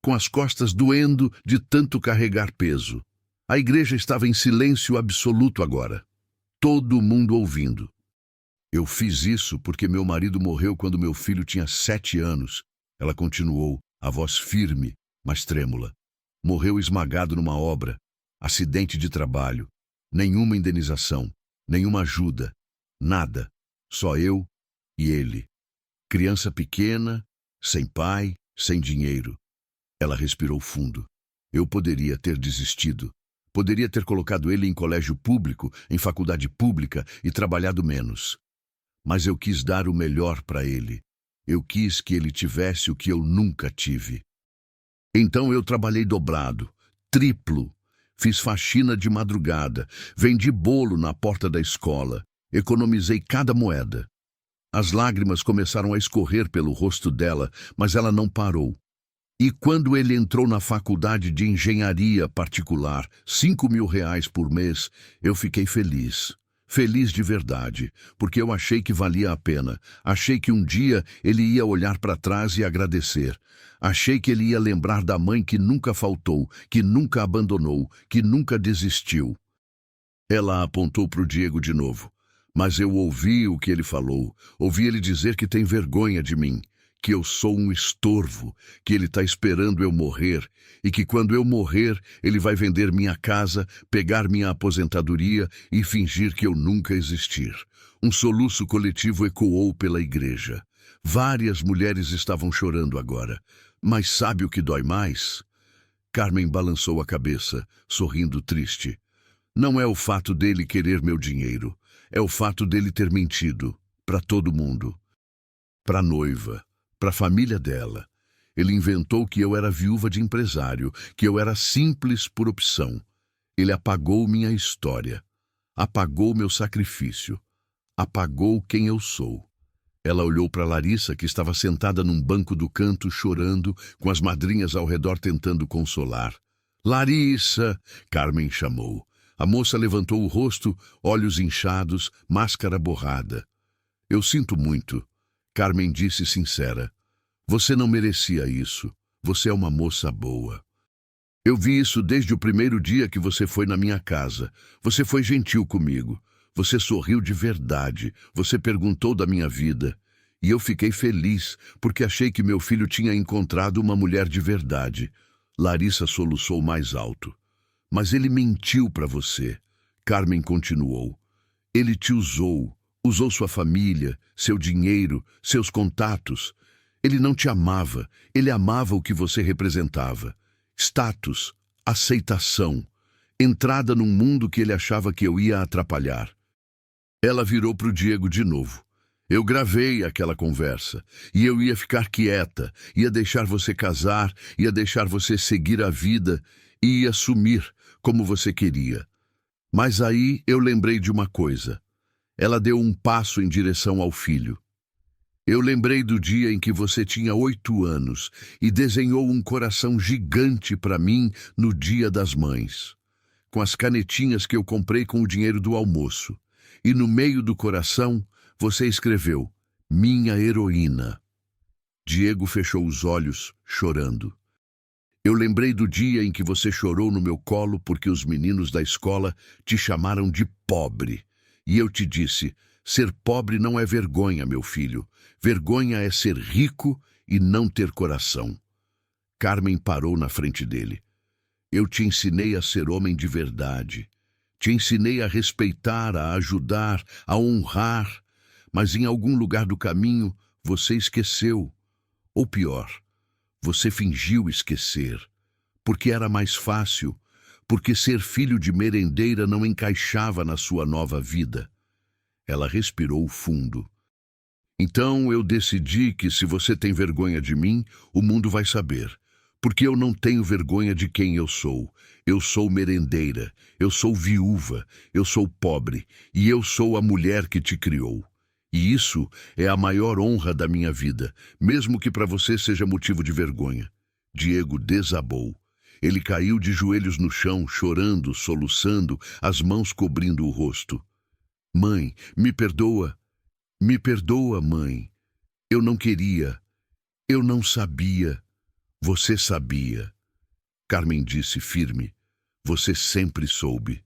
com as costas doendo de tanto carregar peso. A igreja estava em silêncio absoluto agora. Todo mundo ouvindo. Eu fiz isso porque meu marido morreu quando meu filho tinha 7 anos. Ela continuou, a voz firme, mas trêmula. Morreu esmagado numa obra. Acidente de trabalho. Nenhuma indenização. Nenhuma ajuda. Nada. Só eu e ele. Criança pequena, sem pai, sem dinheiro. Ela respirou fundo. Eu poderia ter desistido. Poderia ter colocado ele em colégio público, em faculdade pública e trabalhado menos. Mas eu quis dar o melhor para ele. Eu quis que ele tivesse o que eu nunca tive. Então eu trabalhei dobrado, triplo. Fiz faxina de madrugada, vendi bolo na porta da escola, economizei cada moeda. As lágrimas começaram a escorrer pelo rosto dela, mas ela não parou. E quando ele entrou na faculdade de engenharia particular, R$ 5.000 por mês, eu fiquei feliz. Feliz de verdade, porque eu achei que valia a pena. Achei que um dia ele ia olhar para trás e agradecer. Achei que ele ia lembrar da mãe que nunca faltou, que nunca abandonou, que nunca desistiu. Ela apontou para o Diego de novo. Mas eu ouvi o que ele falou. Ouvi ele dizer que tem vergonha de mim, que eu sou um estorvo, que ele está esperando eu morrer e que quando eu morrer ele vai vender minha casa, pegar minha aposentadoria e fingir que eu nunca existir. Um soluço coletivo ecoou pela igreja. Várias mulheres estavam chorando agora. Mas sabe o que dói mais? Carmen balançou a cabeça, sorrindo triste. Não é o fato dele querer meu dinheiro. É o fato dele ter mentido. Para todo mundo. Para a noiva. Para a família dela. Ele inventou que eu era viúva de empresário, que eu era simples por opção. Ele apagou minha história. Apagou meu sacrifício. Apagou quem eu sou. Ela olhou para Larissa, que estava sentada num banco do canto, chorando, com as madrinhas ao redor tentando consolar. Larissa! Carmen chamou. A moça levantou o rosto, olhos inchados, máscara borrada. Eu sinto muito. Carmen disse sincera. Você não merecia isso. Você é uma moça boa. Eu vi isso desde o primeiro dia que você foi na minha casa. Você foi gentil comigo. Você sorriu de verdade. Você perguntou da minha vida. E eu fiquei feliz, porque achei que meu filho tinha encontrado uma mulher de verdade. Larissa soluçou mais alto. Mas ele mentiu para você. Carmen continuou. Ele te usou. Usou sua família, seu dinheiro, seus contatos. Ele não te amava. Ele amava o que você representava. Status, aceitação. Entrada num mundo que ele achava que eu ia atrapalhar. Ela virou para o Diego de novo. Eu gravei aquela conversa, e eu ia ficar quieta, ia deixar você casar, ia deixar você seguir a vida, e ia sumir, como você queria. Mas aí eu lembrei de uma coisa. Ela deu um passo em direção ao filho. Eu lembrei do dia em que você tinha 8 anos e desenhou um coração gigante para mim no Dia das Mães, com as canetinhas que eu comprei com o dinheiro do almoço. E no meio do coração, você escreveu, minha heroína. Diego fechou os olhos, chorando. Eu lembrei do dia em que você chorou no meu colo porque os meninos da escola te chamaram de pobre. E eu te disse, ser pobre não é vergonha, meu filho. Vergonha é ser rico e não ter coração. Carmen parou na frente dele. Eu te ensinei a ser homem de verdade. Te ensinei a respeitar, a ajudar, a honrar. Mas em algum lugar do caminho, você esqueceu. Ou pior, você fingiu esquecer. Porque era mais fácil. Porque ser filho de merendeira não encaixava na sua nova vida. Ela respirou fundo. Então eu decidi que se você tem vergonha de mim, o mundo vai saber. Porque eu não tenho vergonha de quem eu sou. Eu sou merendeira, eu sou viúva, eu sou pobre, e eu sou a mulher que te criou. E isso é a maior honra da minha vida, mesmo que para você seja motivo de vergonha. Diego desabou. Ele caiu de joelhos no chão, chorando, soluçando, as mãos cobrindo o rosto. Mãe, me perdoa. Me perdoa, mãe. Eu não queria. Eu não sabia. Você sabia. Carmen disse firme. Você sempre soube.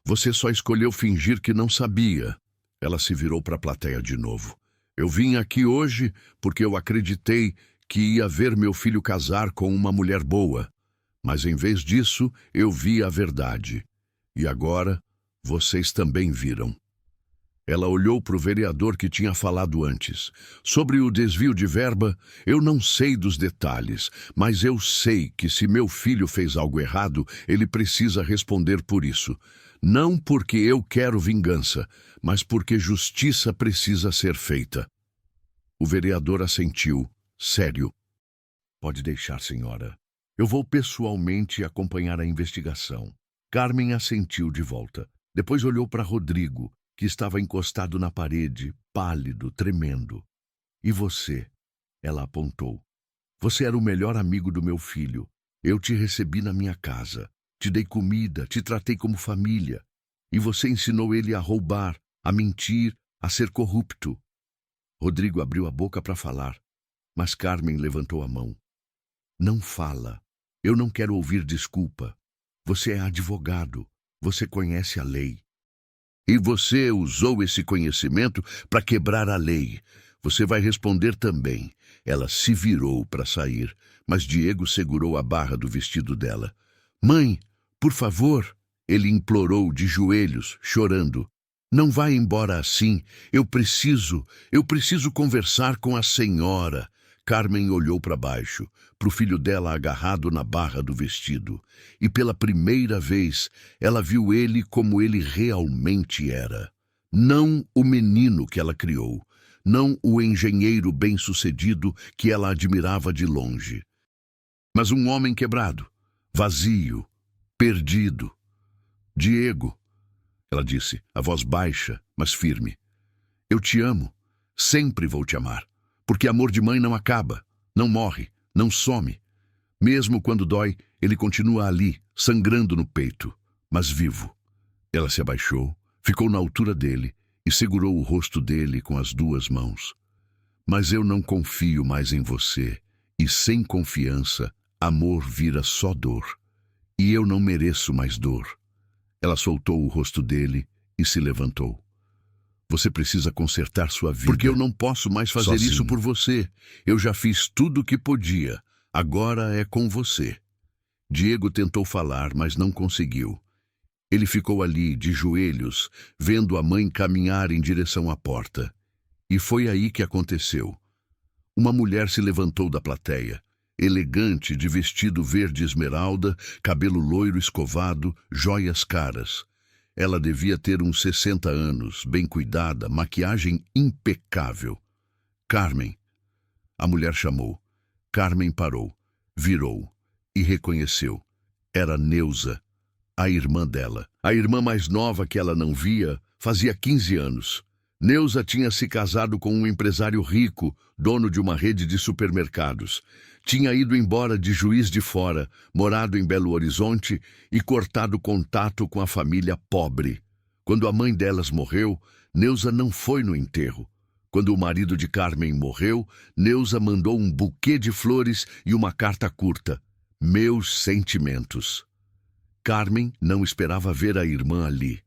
Você só escolheu fingir que não sabia. Ela se virou para a plateia de novo. Eu vim aqui hoje porque eu acreditei que ia ver meu filho casar com uma mulher boa. Mas em vez disso, eu vi a verdade. E agora, vocês também viram. Ela olhou para o vereador que tinha falado antes. Sobre o desvio de verba, eu não sei dos detalhes, mas eu sei que se meu filho fez algo errado, ele precisa responder por isso. Não porque eu quero vingança, mas porque justiça precisa ser feita. O vereador assentiu, sério. Pode deixar, senhora. Eu vou pessoalmente acompanhar a investigação. Carmen assentiu de volta. Depois olhou para Rodrigo, que estava encostado na parede, pálido, tremendo. E você? Ela apontou. Você era o melhor amigo do meu filho. Eu te recebi na minha casa. Te dei comida, te tratei como família. E você ensinou ele a roubar, a mentir, a ser corrupto. Rodrigo abriu a boca para falar, mas Carmen levantou a mão. Não fala. Eu não quero ouvir desculpa. Você é advogado. Você conhece a lei. E você usou esse conhecimento para quebrar a lei. Você vai responder também. Ela se virou para sair, mas Diego segurou a barra do vestido dela. Mãe, por favor, ele implorou de joelhos, chorando. Não vá embora assim. Eu preciso conversar com a senhora. Carmen olhou para baixo, para o filho dela agarrado na barra do vestido. E pela primeira vez, ela viu ele como ele realmente era. Não o menino que ela criou. Não o engenheiro bem-sucedido que ela admirava de longe. Mas um homem quebrado, vazio, perdido. Diego, ela disse, a voz baixa, mas firme. Eu te amo. Sempre vou te amar. Porque amor de mãe não acaba, não morre, não some. Mesmo quando dói, ele continua ali, sangrando no peito, mas vivo. Ela se abaixou, ficou na altura dele e segurou o rosto dele com as 2 mãos. Mas eu não confio mais em você, e sem confiança, amor vira só dor. E eu não mereço mais dor. Ela soltou o rosto dele e se levantou. Você precisa consertar sua vida. Porque eu não posso mais fazer Sozinho. isso por você. Eu já fiz tudo o que podia. Agora é com você. Diego tentou falar, mas não conseguiu. Ele ficou ali, de joelhos, vendo a mãe caminhar em direção à porta. E foi aí que aconteceu. Uma mulher se levantou da plateia, elegante, de vestido verde esmeralda, cabelo loiro escovado, joias caras. Ela devia ter uns 60 anos, bem cuidada, maquiagem impecável. Carmen. A mulher chamou. Carmen parou, virou e reconheceu. Era Neuza, a irmã dela. A irmã mais nova que ela não via fazia 15 anos. Neuza tinha se casado com um empresário rico, dono de uma rede de supermercados. Tinha ido embora de Juiz de Fora, morado em Belo Horizonte e cortado contato com a família pobre. Quando a mãe delas morreu, Neuza não foi no enterro. Quando o marido de Carmen morreu, Neuza mandou um buquê de flores e uma carta curta. Meus sentimentos. Carmen não esperava ver a irmã ali.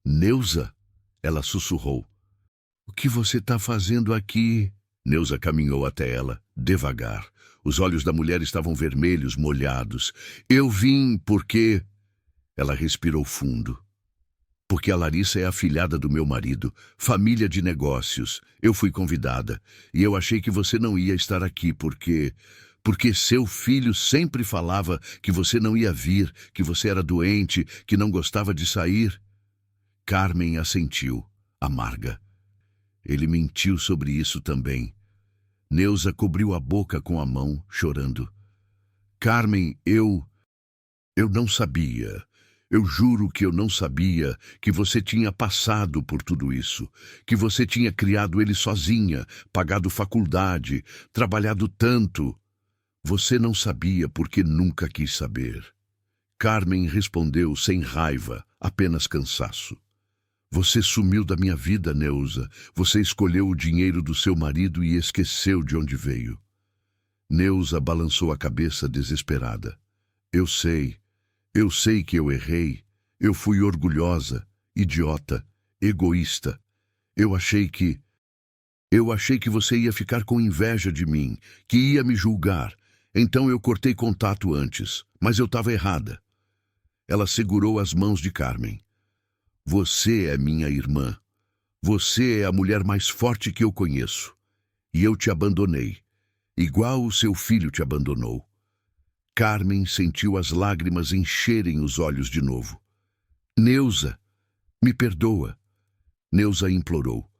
Neuza? Ela sussurrou. O que você está fazendo aqui? Neuza caminhou até ela, devagar. Os olhos da mulher estavam vermelhos, molhados. Eu vim porque... Ela respirou fundo. Porque a Larissa é a afilhada do meu marido, família de negócios. Eu fui convidada. E eu achei que você não ia estar aqui porque seu filho sempre falava que você não ia vir, que você era doente, que não gostava de sair. Carmen assentiu, amarga. Ele mentiu sobre isso também. Neuza cobriu a boca com a mão, chorando. Carmen, eu não sabia. Eu juro que eu não sabia que você tinha passado por tudo isso, que você tinha criado ele sozinha, pagado faculdade, trabalhado tanto. Você não sabia porque nunca quis saber. Carmen respondeu sem raiva, apenas cansaço. Você sumiu da minha vida, Neuza. Você escolheu o dinheiro do seu marido e esqueceu de onde veio. Neuza balançou a cabeça desesperada. Eu sei que eu errei. Eu fui orgulhosa, idiota, egoísta. Eu achei que você ia ficar com inveja de mim, que ia me julgar. Então eu cortei contato antes, mas eu estava errada. Ela segurou as mãos de Carmen. Você é minha irmã. Você é a mulher mais forte que eu conheço. E eu te abandonei, igual o seu filho te abandonou. Carmen sentiu as lágrimas encherem os olhos de novo. Neuza, me perdoa. Neuza implorou.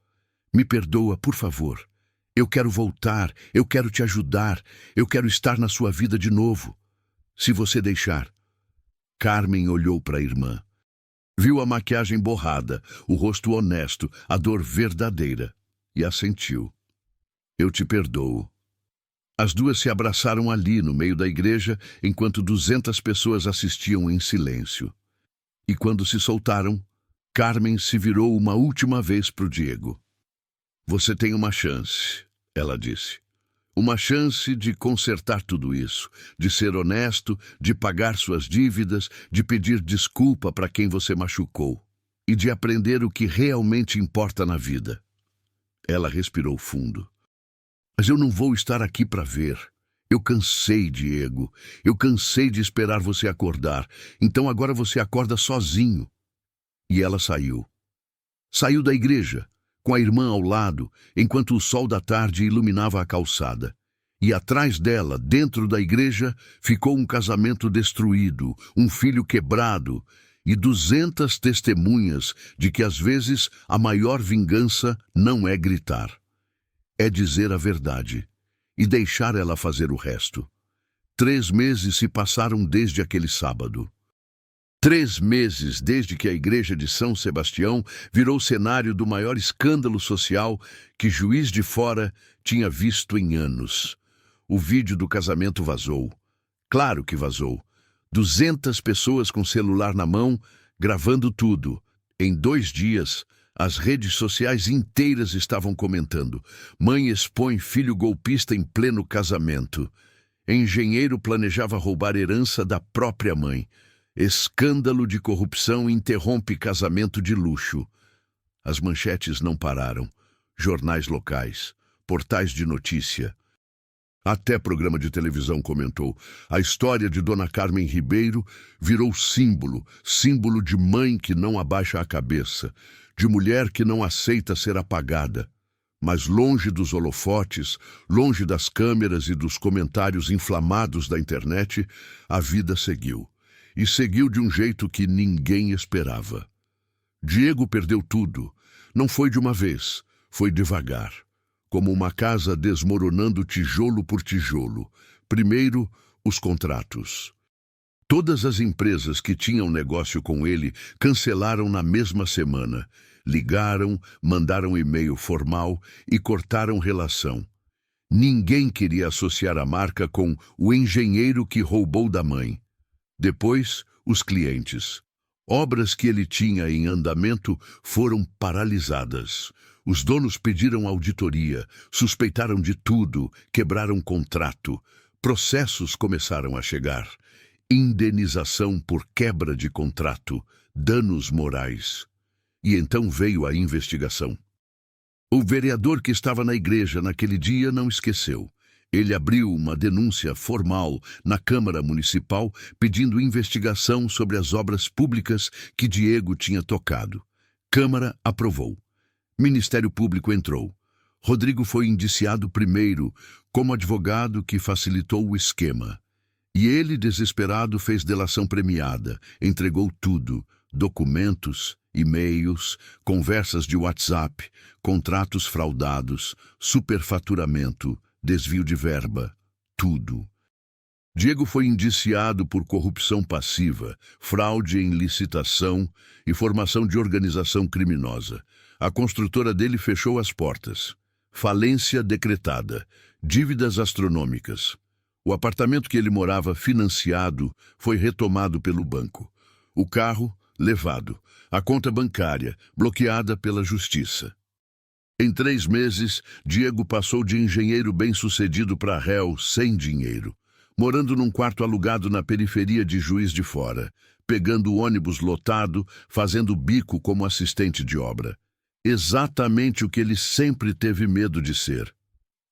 Me perdoa, por favor. Eu quero voltar, eu quero te ajudar, eu quero estar na sua vida de novo. Se você deixar. Carmen olhou para a irmã. Viu a maquiagem borrada, o rosto honesto, a dor verdadeira, e assentiu. Eu te perdoo. As duas se abraçaram ali, no meio da igreja, enquanto 200 pessoas assistiam em silêncio. E quando se soltaram, Carmen se virou uma última vez para o Diego. Você tem uma chance, ela disse. Uma chance de consertar tudo isso, de ser honesto, de pagar suas dívidas, de pedir desculpa para quem você machucou e de aprender o que realmente importa na vida. Ela respirou fundo. Mas eu não vou estar aqui para ver. Eu cansei, Diego. Eu cansei de esperar você acordar. Então agora você acorda sozinho. E ela saiu. Saiu da igreja, com a irmã ao lado, enquanto o sol da tarde iluminava a calçada. E atrás dela, dentro da igreja, ficou um casamento destruído, um filho quebrado e 200 testemunhas de que às vezes a maior vingança não é gritar. É dizer a verdade e deixar ela fazer o resto. 3 meses se passaram desde aquele sábado. 3 meses desde que a igreja de São Sebastião virou cenário do maior escândalo social que Juiz de Fora tinha visto em anos. O vídeo do casamento vazou. Claro que vazou. 200 pessoas com celular na mão, gravando tudo. Em 2 dias, as redes sociais inteiras estavam comentando. Mãe expõe filho golpista em pleno casamento. Engenheiro planejava roubar herança da própria mãe. Escândalo de corrupção interrompe casamento de luxo. As manchetes não pararam. Jornais locais, portais de notícia. Até programa de televisão comentou. A história de Dona Carmen Ribeiro virou símbolo, símbolo de mãe que não abaixa a cabeça, de mulher que não aceita ser apagada. Mas longe dos holofotes, longe das câmeras e dos comentários inflamados da internet, a vida seguiu. E seguiu de um jeito que ninguém esperava. Diego perdeu tudo. Não foi de uma vez, foi devagar. Como uma casa desmoronando tijolo por tijolo. Primeiro, os contratos. Todas as empresas que tinham negócio com ele cancelaram na mesma semana. Ligaram, mandaram e-mail formal e cortaram relação. Ninguém queria associar a marca com o engenheiro que roubou da mãe. Depois, os clientes. Obras que ele tinha em andamento foram paralisadas. Os donos pediram auditoria, suspeitaram de tudo, quebraram contrato. Processos começaram a chegar. Indenização por quebra de contrato, danos morais. E então veio a investigação. O vereador que estava na igreja naquele dia não esqueceu. Ele abriu uma denúncia formal na Câmara Municipal pedindo investigação sobre as obras públicas que Diego tinha tocado. Câmara aprovou. Ministério Público entrou. Rodrigo foi indiciado primeiro como advogado que facilitou o esquema. E ele, desesperado, fez delação premiada, entregou tudo, documentos, e-mails, conversas de WhatsApp, contratos fraudados, superfaturamento, desvio de verba, tudo. Diego foi indiciado por corrupção passiva, fraude em licitação e formação de organização criminosa. A construtora dele fechou as portas. Falência decretada, dívidas astronômicas. O apartamento que ele morava financiado foi retomado pelo banco. O carro, levado. A conta bancária, bloqueada pela justiça. Em 3 meses, Diego passou de engenheiro bem-sucedido para réu sem dinheiro, morando num quarto alugado na periferia de Juiz de Fora, pegando o ônibus lotado, fazendo bico como assistente de obra. Exatamente o que ele sempre teve medo de ser.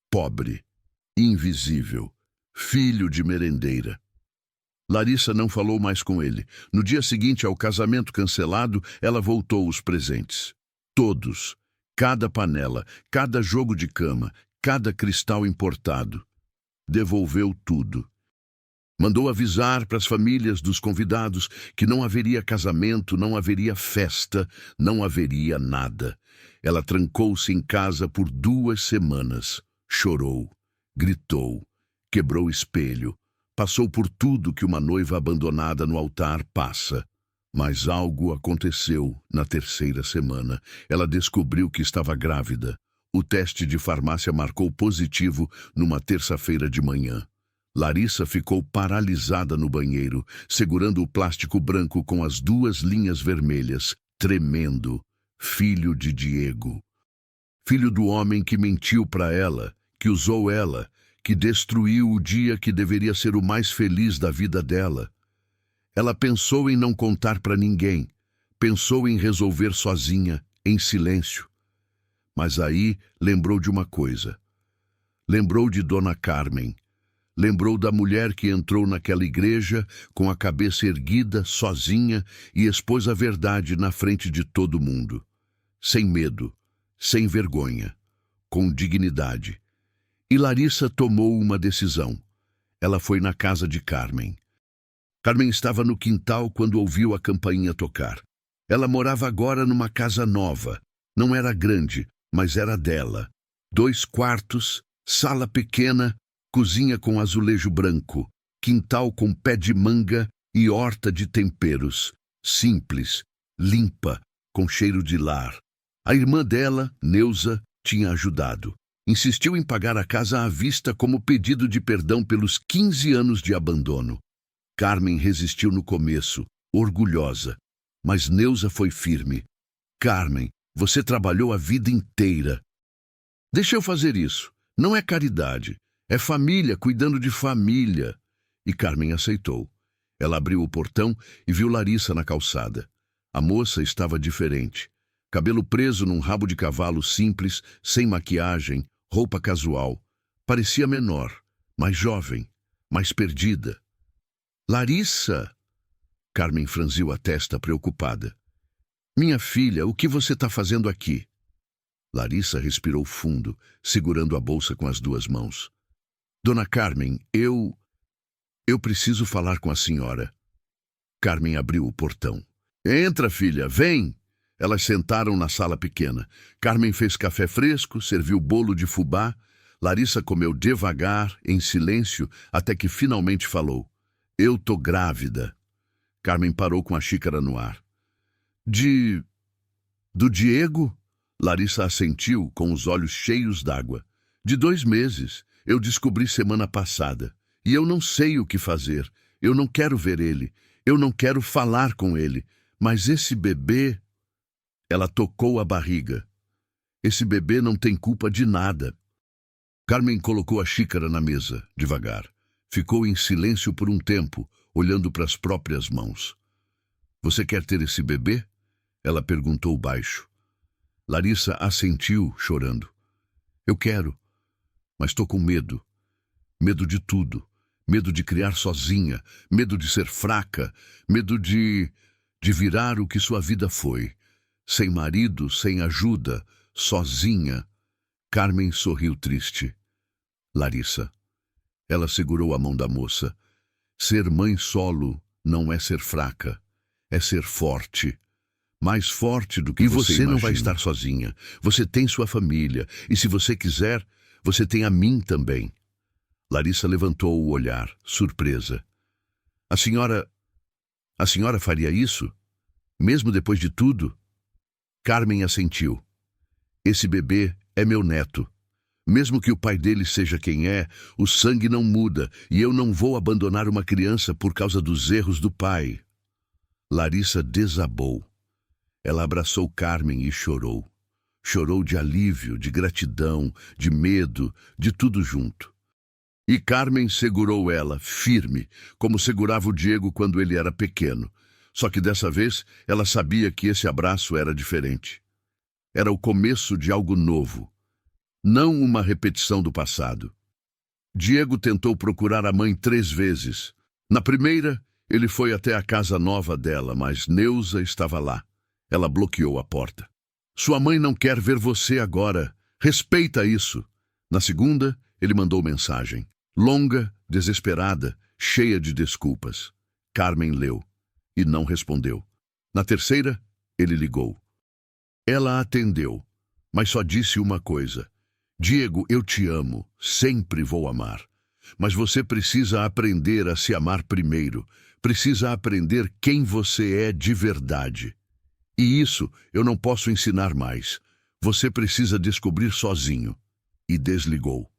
Pobre, invisível, filho de merendeira. Larissa não falou mais com ele. No dia seguinte ao casamento cancelado, ela voltou os presentes. Todos. Cada panela, cada jogo de cama, cada cristal importado. Devolveu tudo. Mandou avisar para as famílias dos convidados que não haveria casamento, não haveria festa, não haveria nada. Ela trancou-se em casa por 2 semanas. Chorou, gritou, quebrou o espelho. Passou por tudo que uma noiva abandonada no altar passa. Mas algo aconteceu na 3ª semana. Ela descobriu que estava grávida. O teste de farmácia marcou positivo numa terça-feira de manhã. Larissa ficou paralisada no banheiro, segurando o plástico branco com as 2 linhas vermelhas, tremendo. Filho de Diego. Filho do homem que mentiu para ela, que usou ela, que destruiu o dia que deveria ser o mais feliz da vida dela. Ela pensou em não contar para ninguém, pensou em resolver sozinha, em silêncio. Mas aí lembrou de uma coisa. Lembrou de Dona Carmen. Lembrou da mulher que entrou naquela igreja com a cabeça erguida, sozinha, e expôs a verdade na frente de todo mundo. Sem medo, sem vergonha, com dignidade. E Larissa tomou uma decisão. Ela foi na casa de Carmen. Carmen estava no quintal quando ouviu a campainha tocar. Ela morava agora numa casa nova. Não era grande, mas era dela. 2 quartos, sala pequena, cozinha com azulejo branco, quintal com pé de manga e horta de temperos. Simples, limpa, com cheiro de lar. A irmã dela, Neuza, tinha ajudado. Insistiu em pagar a casa à vista como pedido de perdão pelos 15 anos de abandono. Carmen resistiu no começo, orgulhosa, mas Neuza foi firme. Carmen, você trabalhou a vida inteira. Deixa eu fazer isso. Não é caridade, é família cuidando de família. E Carmen aceitou. Ela abriu o portão e viu Larissa na calçada. A moça estava diferente. Cabelo preso num rabo de cavalo simples, sem maquiagem, roupa casual. Parecia menor, mais jovem, mais perdida. Larissa! Carmen franziu a testa preocupada. Minha filha, o que você está fazendo aqui? Larissa respirou fundo, segurando a bolsa com as duas mãos. Dona Carmen, eu preciso falar com a senhora. Carmen abriu o portão. Entra, filha, vem! Elas sentaram na sala pequena. Carmen fez café fresco, serviu bolo de fubá. Larissa comeu devagar, em silêncio, até que finalmente falou. Eu tô grávida. Carmen parou com a xícara no ar. Do Diego? Larissa assentiu, com os olhos cheios d'água. De 2 meses. Eu descobri semana passada. E eu não sei o que fazer. Eu não quero ver ele. Eu não quero falar com ele. Mas esse bebê... Ela tocou a barriga. Esse bebê não tem culpa de nada. Carmen colocou a xícara na mesa, devagar. Ficou em silêncio por um tempo, olhando para as próprias mãos. Você quer ter esse bebê? Ela perguntou baixo. Larissa assentiu, chorando. Eu quero, mas estou com medo. Medo de tudo. Medo de criar sozinha. Medo de ser fraca. Medo de virar o que sua vida foi. Sem marido, sem ajuda, sozinha. Carmen sorriu triste. Larissa. Ela segurou a mão da moça. Ser mãe solo não é ser fraca, é ser forte. Mais forte do que você imagina. Não vai estar sozinha. Você tem sua família. E se você quiser, você tem a mim também. Larissa levantou o olhar, surpresa. A senhora faria isso? Mesmo depois de tudo? Carmen assentiu. Esse bebê é meu neto. Mesmo que o pai dele seja quem é, o sangue não muda e eu não vou abandonar uma criança por causa dos erros do pai. Larissa desabou. Ela abraçou Carmen e chorou. Chorou de alívio, de gratidão, de medo, de tudo junto. E Carmen segurou ela, firme, como segurava o Diego quando ele era pequeno. Só que dessa vez ela sabia que esse abraço era diferente. Era o começo de algo novo. Não uma repetição do passado. Diego tentou procurar a mãe 3 vezes. Na primeira, ele foi até a casa nova dela, mas Neuza estava lá. Ela bloqueou a porta. Sua mãe não quer ver você agora. Respeita isso. Na segunda, ele mandou mensagem. Longa, desesperada, cheia de desculpas. Carmen leu e não respondeu. Na terceira, ele ligou. Ela atendeu, mas só disse uma coisa. Diego, eu te amo, sempre vou amar. Mas você precisa aprender a se amar primeiro. Precisa aprender quem você é de verdade. E isso eu não posso ensinar mais. Você precisa descobrir sozinho. E desligou.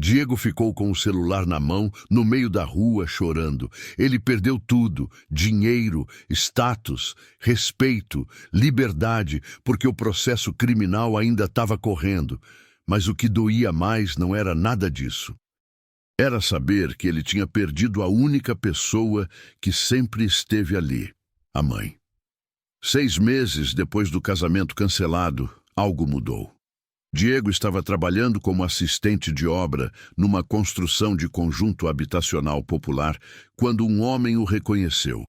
Diego ficou com o celular na mão, no meio da rua, chorando. Ele perdeu tudo: dinheiro, status, respeito, liberdade, porque o processo criminal ainda estava correndo. Mas o que doía mais não era nada disso. Era saber que ele tinha perdido a única pessoa que sempre esteve ali, a mãe. 6 meses depois do casamento cancelado, algo mudou. Diego estava trabalhando como assistente de obra numa construção de conjunto habitacional popular quando um homem o reconheceu.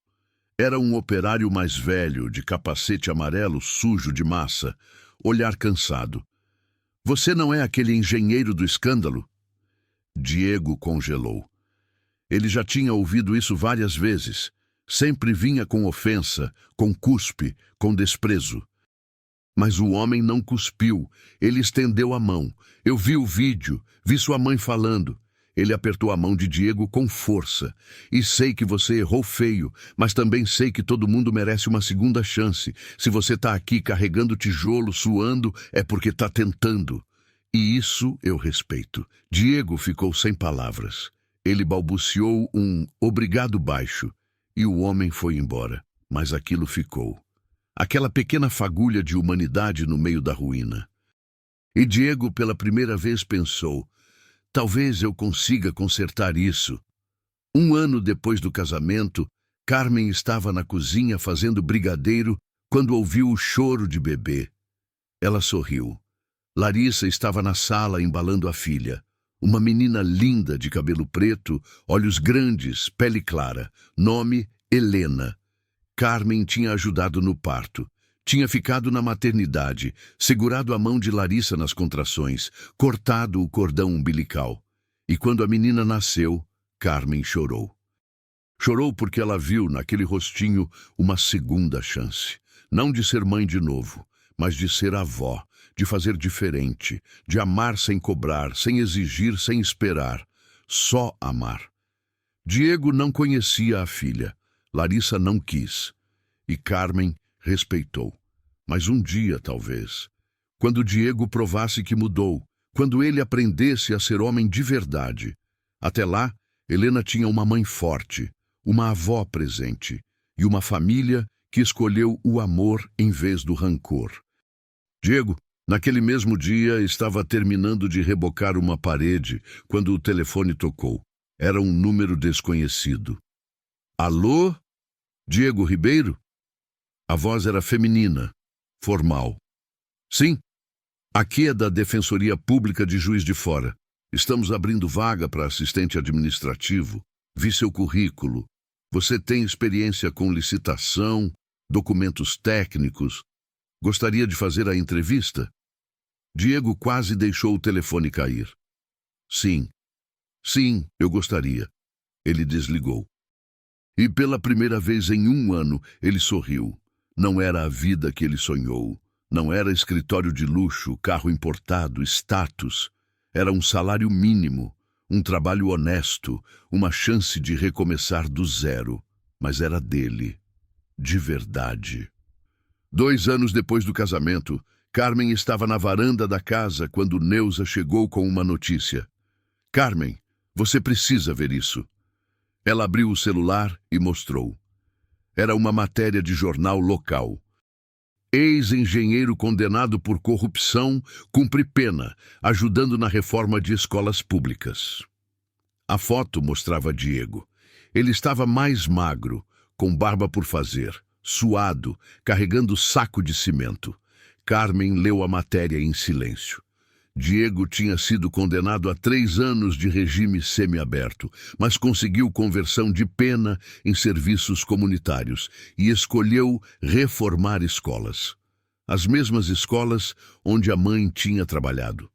Era um operário mais velho, de capacete amarelo sujo de massa, olhar cansado. Você não é aquele engenheiro do escândalo? Diego congelou. Ele já tinha ouvido isso várias vezes. Sempre vinha com ofensa, com cuspe, com desprezo. Mas o homem não cuspiu. Ele estendeu a mão. Eu vi o vídeo, vi sua mãe falando. Ele apertou a mão de Diego com força. E sei que você errou feio, mas também sei que todo mundo merece uma segunda chance. Se você está aqui carregando tijolo, suando, é porque está tentando. E isso eu respeito. Diego ficou sem palavras. Ele balbuciou um obrigado baixo. E o homem foi embora. Mas aquilo ficou. Aquela pequena fagulha de humanidade no meio da ruína. E Diego pela primeira vez pensou, talvez eu consiga consertar isso. 1 ano depois do casamento, Carmen estava na cozinha fazendo brigadeiro quando ouviu o choro de bebê. Ela sorriu. Larissa estava na sala embalando a filha. Uma menina linda de cabelo preto, olhos grandes, pele clara. Nome: Helena. Carmen tinha ajudado no parto. Tinha ficado na maternidade, segurado a mão de Larissa nas contrações, cortado o cordão umbilical. E quando a menina nasceu, Carmen chorou. Chorou porque ela viu naquele rostinho uma segunda chance. Não de ser mãe de novo, mas de ser avó, de fazer diferente, de amar sem cobrar, sem exigir, sem esperar. Só amar. Diego não conhecia a filha. Larissa não quis. E Carmen respeitou. Mas um dia, talvez, quando Diego provasse que mudou, quando ele aprendesse a ser homem de verdade. Até lá, Helena tinha uma mãe forte, uma avó presente e uma família que escolheu o amor em vez do rancor. Diego, naquele mesmo dia, estava terminando de rebocar uma parede quando o telefone tocou. Era um número desconhecido. Alô? Diego Ribeiro? A voz era feminina, formal. Sim, aqui é da Defensoria Pública de Juiz de Fora. Estamos abrindo vaga para assistente administrativo. Vi seu currículo. Você tem experiência com licitação, documentos técnicos. Gostaria de fazer a entrevista? Diego quase deixou o telefone cair. Sim, eu gostaria. Ele desligou. E pela primeira vez em 1 ano, ele sorriu. Não era a vida que ele sonhou. Não era escritório de luxo, carro importado, status. Era um salário mínimo, um trabalho honesto, uma chance de recomeçar do zero. Mas era dele, de verdade. 2 anos depois do casamento, Carmen estava na varanda da casa quando Neuza chegou com uma notícia. Carmen, você precisa ver isso. Ela abriu o celular e mostrou. Era uma matéria de jornal local. Ex-engenheiro condenado por corrupção cumpre pena, ajudando na reforma de escolas públicas. A foto mostrava Diego. Ele estava mais magro, com barba por fazer, suado, carregando saco de cimento. Carmen leu a matéria em silêncio. Diego tinha sido condenado a 3 anos de regime semiaberto, mas conseguiu conversão de pena em serviços comunitários e escolheu reformar escolas. As mesmas escolas onde a mãe tinha trabalhado.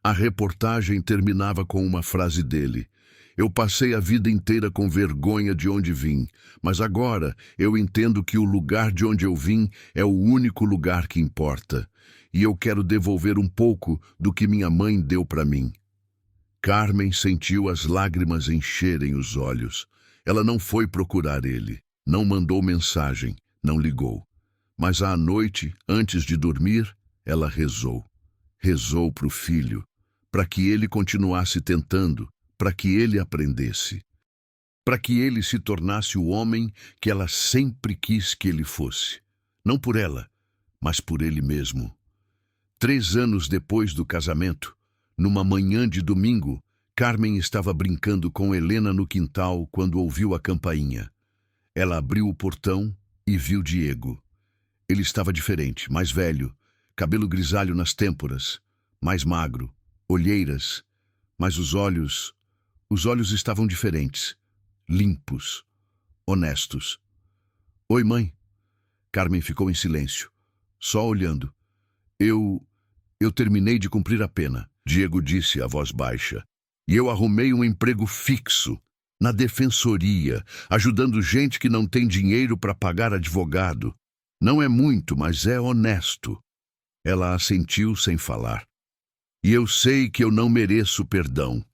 A reportagem terminava com uma frase dele. Eu passei a vida inteira com vergonha de onde vim, mas agora eu entendo que o lugar de onde eu vim é o único lugar que importa. E eu quero devolver um pouco do que minha mãe deu para mim. Carmen sentiu as lágrimas encherem os olhos. Ela não foi procurar ele, não mandou mensagem, não ligou. Mas à noite, antes de dormir, ela rezou. Rezou para o filho, para que ele continuasse tentando, para que ele aprendesse. Para que ele se tornasse o homem que ela sempre quis que ele fosse. Não por ela, mas por ele mesmo. 3 anos depois do casamento, numa manhã de domingo, Carmen estava brincando com Helena no quintal quando ouviu a campainha. Ela abriu o portão e viu Diego. Ele estava diferente, mais velho, cabelo grisalho nas têmporas, mais magro, olheiras, mas os olhos estavam diferentes, limpos, honestos. Oi, mãe. Carmen ficou em silêncio, só olhando. Eu terminei de cumprir a pena, Diego disse a voz baixa. E eu arrumei um emprego fixo, na defensoria, ajudando gente que não tem dinheiro para pagar advogado. Não é muito, mas é honesto. Ela assentiu sem falar. E eu sei que eu não mereço perdão.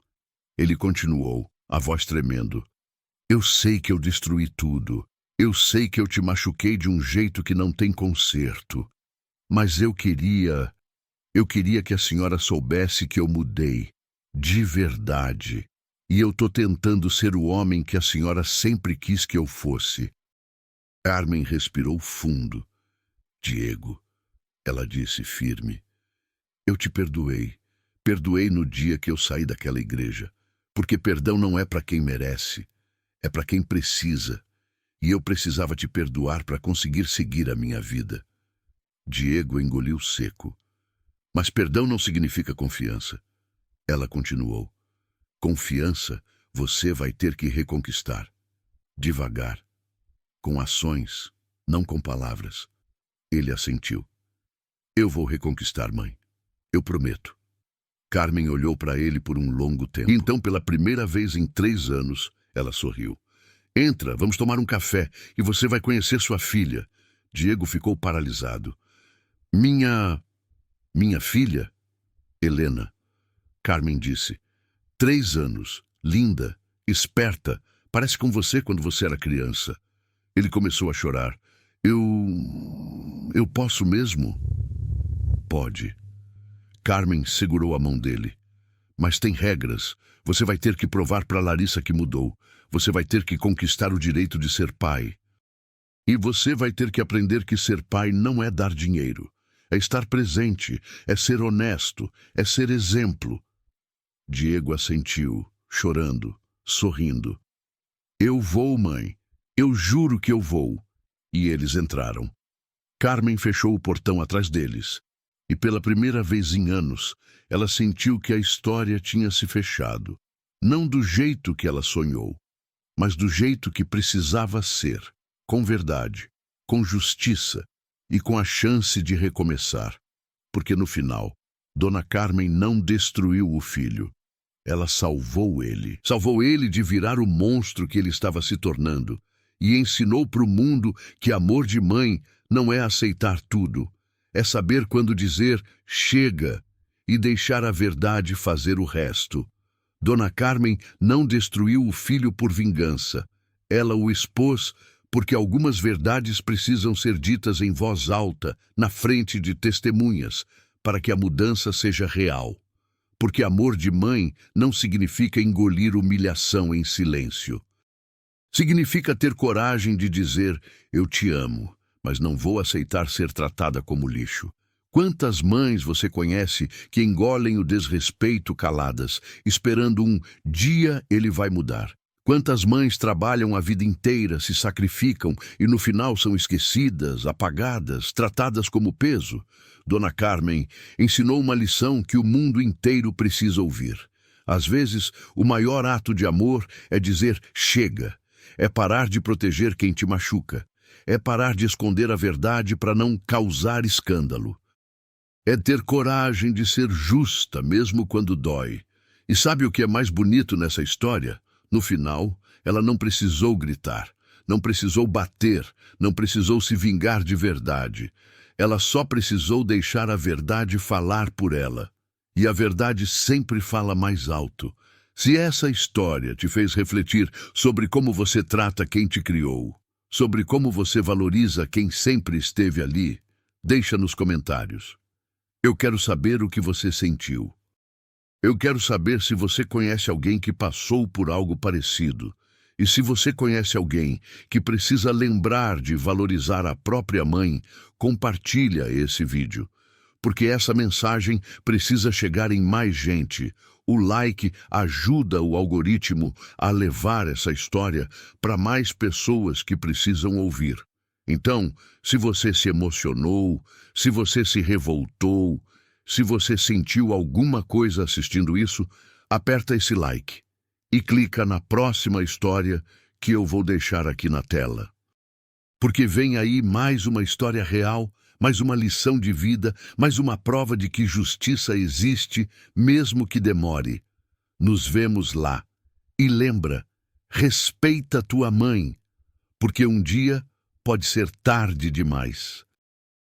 Ele continuou, a voz tremendo. Eu sei que eu destruí tudo. Eu sei que eu te machuquei de um jeito que não tem conserto. Mas eu queria que a senhora soubesse que eu mudei, de verdade. E eu tô tentando ser o homem que a senhora sempre quis que eu fosse. Carmen respirou fundo. Diego, ela disse firme. Eu te perdoei. Perdoei no dia que eu saí daquela igreja. Porque perdão não é para quem merece. É para quem precisa. E eu precisava te perdoar para conseguir seguir a minha vida. Diego engoliu seco. Mas perdão não significa confiança. Ela continuou. Confiança você vai ter que reconquistar. Devagar. Com ações, não com palavras. Ele assentiu. Eu vou reconquistar, mãe. Eu prometo. Carmen olhou para ele por um longo tempo. Então, pela primeira vez em 3 anos, ela sorriu. Entra, vamos tomar um café e você vai conhecer sua filha. Diego ficou paralisado. Minha filha? Helena. Carmen disse. 3 anos, linda, esperta, parece com você quando você era criança. Ele começou a chorar. Eu posso mesmo? Pode. Carmen segurou a mão dele. Mas tem regras. Você vai ter que provar para Larissa que mudou. Você vai ter que conquistar o direito de ser pai. E você vai ter que aprender que ser pai não é dar dinheiro. É estar presente, é ser honesto, é ser exemplo. Diego assentiu, chorando, sorrindo. Eu vou, mãe. Eu juro que eu vou. E eles entraram. Carmen fechou o portão atrás deles. E pela primeira vez em anos, ela sentiu que a história tinha se fechado. Não do jeito que ela sonhou, mas do jeito que precisava ser, com verdade, com justiça e com a chance de recomeçar. Porque no final, Dona Carmen não destruiu o filho. Ela salvou ele. Salvou ele de virar o monstro que ele estava se tornando. E ensinou para o mundo que amor de mãe não é aceitar tudo. É saber quando dizer chega e deixar a verdade fazer o resto. Dona Carmen não destruiu o filho por vingança. Ela o expôs porque algumas verdades precisam ser ditas em voz alta, na frente de testemunhas, para que a mudança seja real. Porque amor de mãe não significa engolir humilhação em silêncio. Significa ter coragem de dizer, eu te amo, mas não vou aceitar ser tratada como lixo. Quantas mães você conhece que engolem o desrespeito caladas, esperando um dia ele vai mudar? Quantas mães trabalham a vida inteira, se sacrificam e no final são esquecidas, apagadas, tratadas como peso? Dona Carmen ensinou uma lição que o mundo inteiro precisa ouvir. Às vezes, o maior ato de amor é dizer chega. É parar de proteger quem te machuca. É parar de esconder a verdade para não causar escândalo. É ter coragem de ser justa, mesmo quando dói. E sabe o que é mais bonito nessa história? No final, ela não precisou gritar, não precisou bater, não precisou se vingar de verdade. Ela só precisou deixar a verdade falar por ela. E a verdade sempre fala mais alto. Se essa história te fez refletir sobre como você trata quem te criou, sobre como você valoriza quem sempre esteve ali, deixa nos comentários. Eu quero saber o que você sentiu. Eu quero saber se você conhece alguém que passou por algo parecido. E se você conhece alguém que precisa lembrar de valorizar a própria mãe, compartilha esse vídeo. Porque essa mensagem precisa chegar em mais gente. O like ajuda o algoritmo a levar essa história para mais pessoas que precisam ouvir. Então, se você se emocionou, se você se revoltou, se você sentiu alguma coisa assistindo isso, aperta esse like e clica na próxima história que eu vou deixar aqui na tela. Porque vem aí mais uma história real, mais uma lição de vida, mais uma prova de que justiça existe, mesmo que demore. Nos vemos lá. E lembra, respeita tua mãe, porque um dia pode ser tarde demais.